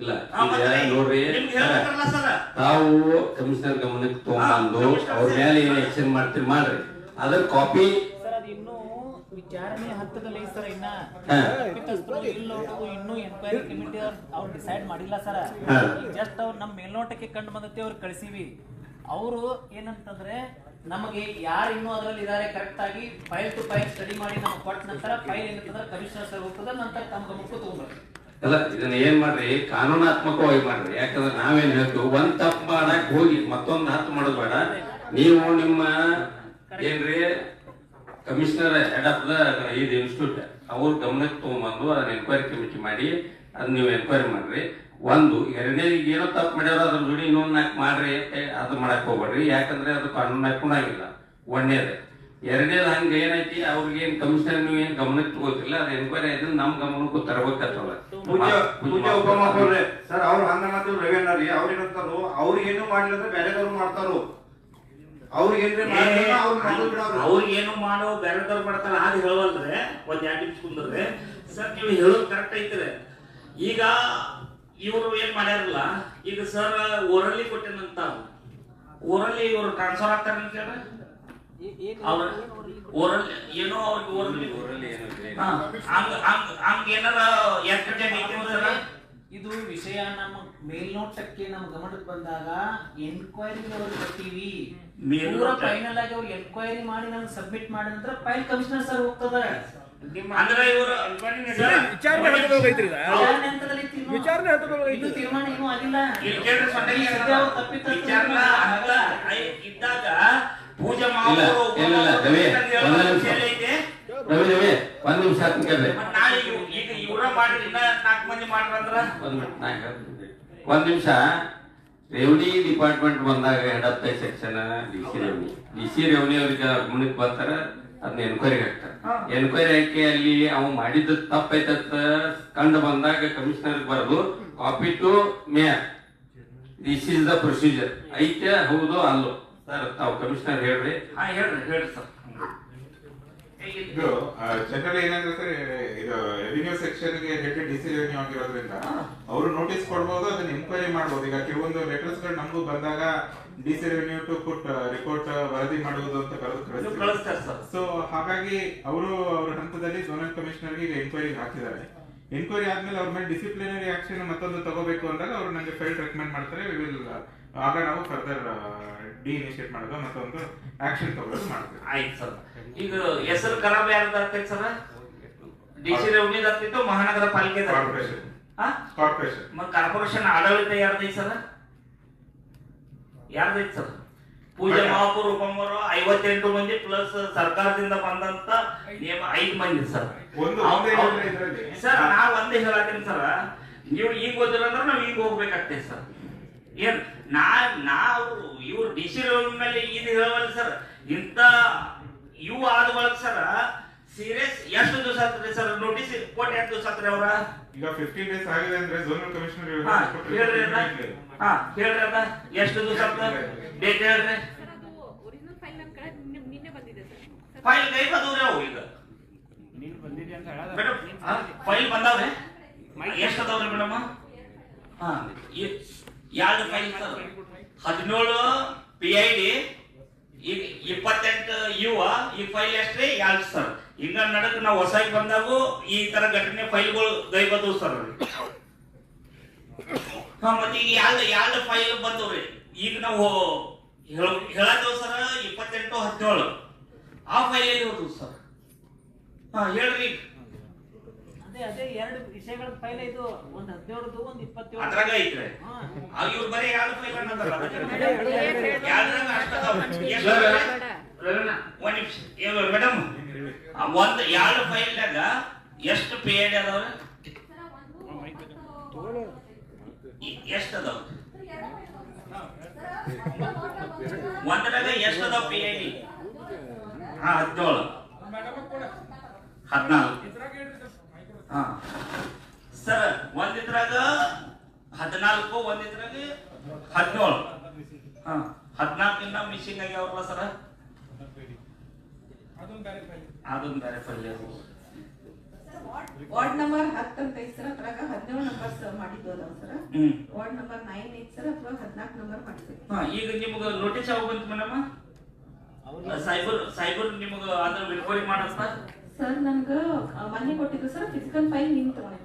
ಇಲ್ಲ ನೋಡ್ರಿ, ತಾವು ಕಮಿಷನರ್ ಗಮನಕ್ಕೆ ತಗೊಂಡು ಅವ್ರ ಮೇಲೆ ಏನ್ ಆಕ್ಷನ್ ಮಾಡ್ತೀರಿ ಮಾಡ್ರಿ. ಅದ್ರ ಕಾಪಿ ಸರ್ ಅದು ಇನ್ನೂ ವಿಚಾರಣೆ ಹಂತದಲ್ಲಿ ಸರ್. ಇನ್ನ ಇನ್ನೂ ಎನ್ಕ್ವೈರಿ ಕಮಿಟಿ ಅವ್ರು ಡಿಸೈಡ್ ಮಾಡಿಲ್ಲ ಸರ್. ಜಸ್ಟ್ ಅವ್ರು ನಮ್ಮ ಮೇಲ್ನೋಟಕ್ಕೆ ಕಂಡು ಬಂದತ್ತೆ ಅವ್ರು ಕಳಿಸಿವಿ. ಅವರು ಏನಂತಂದ್ರೆ ನಮಗೆ ಯಾರು ಇನ್ನೂ ಅದರಲ್ಲಿ ಇದಾರೆ ಕರೆಕ್ಟ್ ಆಗಿ ಫೈಲ್ ಟು ಫೈಲ್ ಸ್ಟಡಿ ಮಾಡಿ ನಮ್ಗೆ ಕೊಟ್ಟ ನಂತರ ಫೈಲ್ ಏನಂತಂದ್ರೆ ಕಮಿಷನರ್ ಸರ್ ಹೋಗ್ತದೆ, ನಂತರ ತಮ್ಮ ಗಮನಕ್ಕೂ ತಗೊಂಡ್ಬರ್ತೀವಿ. ಅಲ್ಲ ಇದನ್ನ ಏನ್ ಮಾಡ್ರಿ, ಕಾನೂನಾತ್ಮಕವಾಗಿ ಮಾಡ್ರಿ. ಯಾಕಂದ್ರೆ ನಾವೇನ್ ಹೇಳ್ತೀವಿ, ಒಂದ್ ತಪ್ಪು ಮಾಡಕ್ ಹೋಗಿ ಮತ್ತೊಂದ್ ಹತ್ತು ಮಾಡೋದ್ ಬೇಡ. ನೀವು ನಿಮ್ಮ ಏನ್ರಿ ಕಮಿಷನರ್ ಹೆಡ್ ಆಫ್ ದ ಇದು ಇನ್ಸ್ಟಿಟ್ಯೂಟ್ ಅವ್ರ ಗಮನಕ್ಕೆ ತಗೊಂಡ್ಬಂದು ಅದನ್ನ ಎನ್ಕ್ವೈರಿ ಕಮಿಟಿ ಮಾಡಿ ಅದ್ ನೀವು ಎನ್ಕ್ವೈರಿ ಮಾಡ್ರಿ. ಒಂದು ಎರಡನೇ ಏನೋ ತಪ್ಪು ಮಾಡ್ಯಾರ ಅದ್ರ ಜೋಡಿ ಇನ್ನೊಂದ್ 4 ಮಾಡ್ರಿ, ಅದು ಮಾಡಕ್ ಹೋಗ್ಬೇಡ್ರಿ. ಯಾಕಂದ್ರೆ ಅದು ಕಾನೂನು ಹಾಕೊಂಡಾಗಿಲ್ಲ. ಒಂದೇದೇ. ಎರಡನೇದು ಹಂಗ ಏನೈತಿ, ಅವ್ರಿಗೆ ಏನ್ ಕಮಿಷನರ್ ನೀವು ಏನ್ ಗಮನಕ್ಕೆ ತಗೋತಿಲ್ಲ, ಅದು ಎನ್ಕ್ವೈರಿ ಆಯ್ತು ನಮ್ ಗಮನಕ್ಕೂ ತರಬೇಕತ್ತಲ್ಲ. ಸರ್ ಅವ್ರು ಹಂಗ ಮಾತು ರವಿ ಅವ್ರೇನಂತಾರು ಅವ್ರಿಗೇನು ಮಾಡ್ಲಿಲ್ಲ ಬೇರೆದವ್ರು ಮಾಡ್ತಾರು. ಅವ್ರಿಗೇನು ಮಾಡೋ ಬೇರೆದವ್ರು ಮಾಡ್ತಾರ. ಅದು ಹೇಳವಲ್ರೆ ಒಂದ್ 2 ನಿಮಿಷ ಕುಂದ್ರೆ ಸರ್ ನೀವು ಹೇಳೋದು ಕರೆಕ್ಟ್ ಐತ್ರಿ. ಈಗ ಇವರು ಏನ್ ಮಾಡ್ಯಾರಲ್ಲ, ಈಗ ಸರ್ ಓರಲ್ಲಿ ಕೊಟ್ಟೇನಂತ, ಓರಲ್ಲಿ ಇವರು ಟ್ರಾನ್ಸ್ಫರ್ ಆಗ್ತಾರೆ ಅಂತ ಹೇಳ ಅವ್ರ ಓರಲ್ಲಿ ಏನೋ ಅವ್ರಿಗೆ ಓರಲ್ಲಿ ಹಂಗ ಏನಾರ ಇದು ವಿಷಯ ನಮ್ಮ ಮೇಲ್ನೋಟಕ್ಕೆ ನಮ್ಮ ಗಮನಕ್ಕೆ ಬಂದಾಗ ಎನ್ಕ್ವೈರಿ ಅವ್ರಿಗೆ ಕೊಟ್ಟಿವಿ. ಪೂರ ಫೈನಲ್ ಆಗಿ ಅವ್ರು ಎನ್ಕ್ವೈರಿ ಮಾಡಿ ನಮ್ಗೆ ಸಬ್ಮಿಟ್ ಮಾಡಿದ ನಂತರ ಫೈಲ್ ಕಮಿಷನರ್ ಸರ್ ಹೋಗ್ತದ. ಅಂದ್ರೆ ಇವರು ವಿಚಾರಣೆ ಹಂತದಲ್ಲಿ ತೀರ್ಮಾನ ಏನೂ ಆಗಿಲ್ಲ. ಇದ್ದಾಗ ಪೂಜೆ ಒಂದ್ ನಿಮಿಷ ಈಗ ಇವ್ರ ಮಾಡಿ 4 ಮಂದಿ ಮಾಡ್ರಂದ್ರ ಒಂದ್ ನಿಮಿಷ. ರೆವಿನ್ಯೂ ಡಿಪಾರ್ಟ್ಮೆಂಟ್ ಬಂದಾಗ head of the section D C revenue ಅವ್ರಿಗೆ ಗಮನಕ್ಕೆ ಬರ್ತಾರ, ಅದನ್ನ ಎನ್ಕ್ವೈರಿ ಹಾಕ್ತಾರ. ಎನ್ಕ್ವೈರಿ ಹಾಕಿ ಅಲ್ಲಿ ಅವ್ ಮಾಡಿದ ತಪ್ಪೈತಂತ ಕಂಡು ಬಂದಾಗ ಕಮಿಷನರ್ ಬರೋದು copy to mayor, this is the procedure. ಐತೆ ಹೌದು ಅಲ್ಲೋ ಸರ್ ತಾವು ಕಮಿಷನರ್ ಹೇಳ್ರಿ. ಹೇಳ್ರಿ ಸರ್. ಇದು ಜನರಲ್ ಏನಂದ್ರೆ ಸರ್, ಇದು ರೆವಿನ್ಯೂ ಸೆಕ್ಷನ್ ಗೆ ಹೆಡ್ ಡಿಸಿ ರೆವಿನ್ಯೂ ಆಗಿರೋದ್ರಿಂದ ಅವರು ನೋಟಿಸ್ ಕೊಡ್ಬೋದು, ಅದನ್ನ ಎನ್ಕ್ವೈರಿ ಮಾಡ್ಬೋದು. ಈಗ ಕೆಲವೊಂದು ಲೆಟರ್ಸ್ ಗಳು ನಮಗೂ ಬಂದಾಗ DC revenue to put report ವರದಿ ಮಾಡುವುದು ಅಂತ ಕಳಿಸ್ತಾರೆ. ಸೊ ಹಾಗಾಗಿ ಅವರು ಅವ್ರ ಹಂತದಲ್ಲಿ ಝೋನಲ್ ಕಮಿಷನರ್ ಗೆ ಎನ್ಕ್ವೈರಿ ಹಾಕಿದ್ದಾರೆ. ಎನ್ಕ್ವೈರಿ ಆದ್ಮೇಲೆ ಅವ್ರ ಮೇಲೆ ಡಿಸಿಪ್ಲಿನರಿ ಆಕ್ಷನ್ ಮತ್ತೊಂದು ತಗೋಬೇಕು ಅಂದಾಗ ಅವ್ರು ನಂಗೆ ಫೈಲ್ ರೆಕಮೆಂಡ್ ಮಾಡ್ತಾರೆ. ಆಗ ನಾವು ಫರ್ದರ್ ಡಿ ಇನಿಷಿಯೇಟ್ ಮಾಡೋದು ಮತ್ತೊಂದು ಆಕ್ಷನ್ ತಗೊಳ್ಳೋದು ಮಾಡ್ತೀವಿ. ಆಯ್ತು ಸರ್. ಈಗ ಹೆಸರು ಖರಾಬ್ ಯಾರ್ದು ಆಗ್ತೈತೆ ಸರ್? ಡಿಸಿ ರೆವಿನ್ಯೂ ಆಗ್ತಿತ್ತು, ಮಹಾನಗರ ಪಾಲಿಕೆ ಕಾರ್ಪೊರೇಷನ್. ಮತ್ತೆ ಕಾರ್ಪೊರೇಷನ್ ಆಡಳಿತ ಯಾರ್ದೈತಿ ಸರ್? ಯಾರ್ದೈತಿ ಸರ್? ಪೂಜೆ ಮಹಾಪುರ ಉಪಮರು 58 ಮಂದಿ ಪ್ಲಸ್ ಸರ್ಕಾರದಿಂದ ಬಂದಂತ ನಿಯಮ 5 ಮಂದಿ ಸರ್. ಸರ್ ನಾವ್ ಒಂದೇ ಹೇಳತ್ತೀನಿ ಸರ್, ನೀವು ಈಗ ಓದಿಲ್ಲ ಅಂದ್ರೆ ನಾವ್ ಈಗ ಹೋಗ್ಬೇಕಾಗ್ತೈತೆ ಸರ್. ಏನ್ ನಾವು ಇವ್ರು ಡಿಸಿ ಮೇಲೆ ಇದು ಹೇಳವಲ್ಲ ಸರ್. ಇಂತ ಇವು ಆದ ಬಳಕ ಸರ್ ಸೀರಿಯಸ್ ಎಷ್ಟು ದಿವಸ ಆಗ್ತದೆ ಸರ್? ನೋಟಿಸ್ ಕೊಟ್ಟು ಎಷ್ಟು ದಿವಸ ಆಗ್ತದೆ ಅವ್ರ? ಈಗ 15 ಡೇಸ್ ಆಗಿದೆ ಅಂದ್ರೆ ಝೋನಲ್ ಕಮಿಷನರ್ ಹೇಳ್ರಿ ಅದ ಎಷ್ಟು ದಿವಸ ಆಗ್ತದೆ ಡೇಟ್ ಹೇಳ್ರಿ. ಫೈಲ್ ಕೈ ಬಂದವ್ರಿ ಅವು ಈಗ ಮೇಡಮ್, ಫೈಲ್ ಬಂದಾವ್ರಿ ಎಷ್ಟು ಅದಾವ್ರಿ ಮೇಡಮ್? ಯಾವ್ದು ಫೈಲ್ ಸರ್? 17 PID, ಈಗ 28 ಯುವ. ಈ ಫೈಲ್ ಎಷ್ಟ್ರಿ? 2 ಸರ್. ಈಗ ನಡಕ್ ನಾವು ಹೊಸಾಗಿ ಬಂದಾಗೂ ಈ ತರ ಘಟನೆ ಫೈಲ್ಗಳು ಗೈ ಬಂದವು ಸರ್. ಮತ್ತೆ ಈಗ ಯಾವ್ದು ಫೈಲ್ ಬಂದವ್ರಿ ಈಗ ನಾವು ಹೇಳತ್ತೇವ್ ಸರ್. 28, 17 ಆ ಫೈಲ್ ಎಲ್ಲಿ ಹೋದ್ವು ಸರ್? ಹೇಳ್ರಿ. ಅದೇ 2 ವಿಷಯಗಳ ಫೈಲ್ ಇದು, ಒಂದು 17ದು ಒಂದು 27 ಅದ್ರಾಗ ಐತ್ರಿ. ಇವ್ರು ಬರೀ 2 ಫೈಲ್ ಅನ್ನೋದಲ್ಲ, ಒಂದ್ ನಿಮಿಷ ಮೇಡಮ್. ಒಂದ್ 2 ಫೈಲ್ನಾಗ ಎಷ್ಟು PID ಅದಾವ್ರಿ? ಎಷ್ಟು ಅದಾವ? ಒಂದ್ರಾಗ ಎಷ್ಟು ಅದಾವ PID? 17, 14 ಸರ್. ಒಂದಿದ್ರಾಗ 14, ಒಂದಿದ್ರಾಗ 17. 14 ಮಿಸ್ಸಿಂಗ್ ಆಗ್ಯಾವಲ್ಲ ಸರ್? ಅದೊಂದು ಬೇರೆ ಫೈಲ್. ವಾರ್ಡ್ ನಂಬರ್ 10 ಅಂತ ಐತಿ ಸರ್, ಅದ್ರಾಗ 17 ನಂಬರ್ಸ್ ಮಾಡಿದ್ವು ಅದಾವ ಸರ್. ವಾರ್ಡ್ ನಂಬರ್ 9 ಐತಿ ಸರ್, ಅಥವಾ 14 ನಂಬರ್ ಮಾಡಿದ್ವಿ. ಈಗ ನಿಮ್ಗೆ ನೋಟಿಸ್ ಯಾವಾಗ ಬಂತು ಮೇಡಮ್? ಸೈಬರ್ ನಿಮ್ಗೆ ಅದ್ರ ರಿಕವರಿ ಮಾಡತ್ತ ಸರ್? ನನ್ಗ ಮೊನ್ನೆ ಕೊಟ್ಟಿದ್ದು ಸರ್, ಫಿಸಿಕಲ್ ಫೈಲ್ ನಿಮ್ ತಗೊಂಡಿದ್ದೆ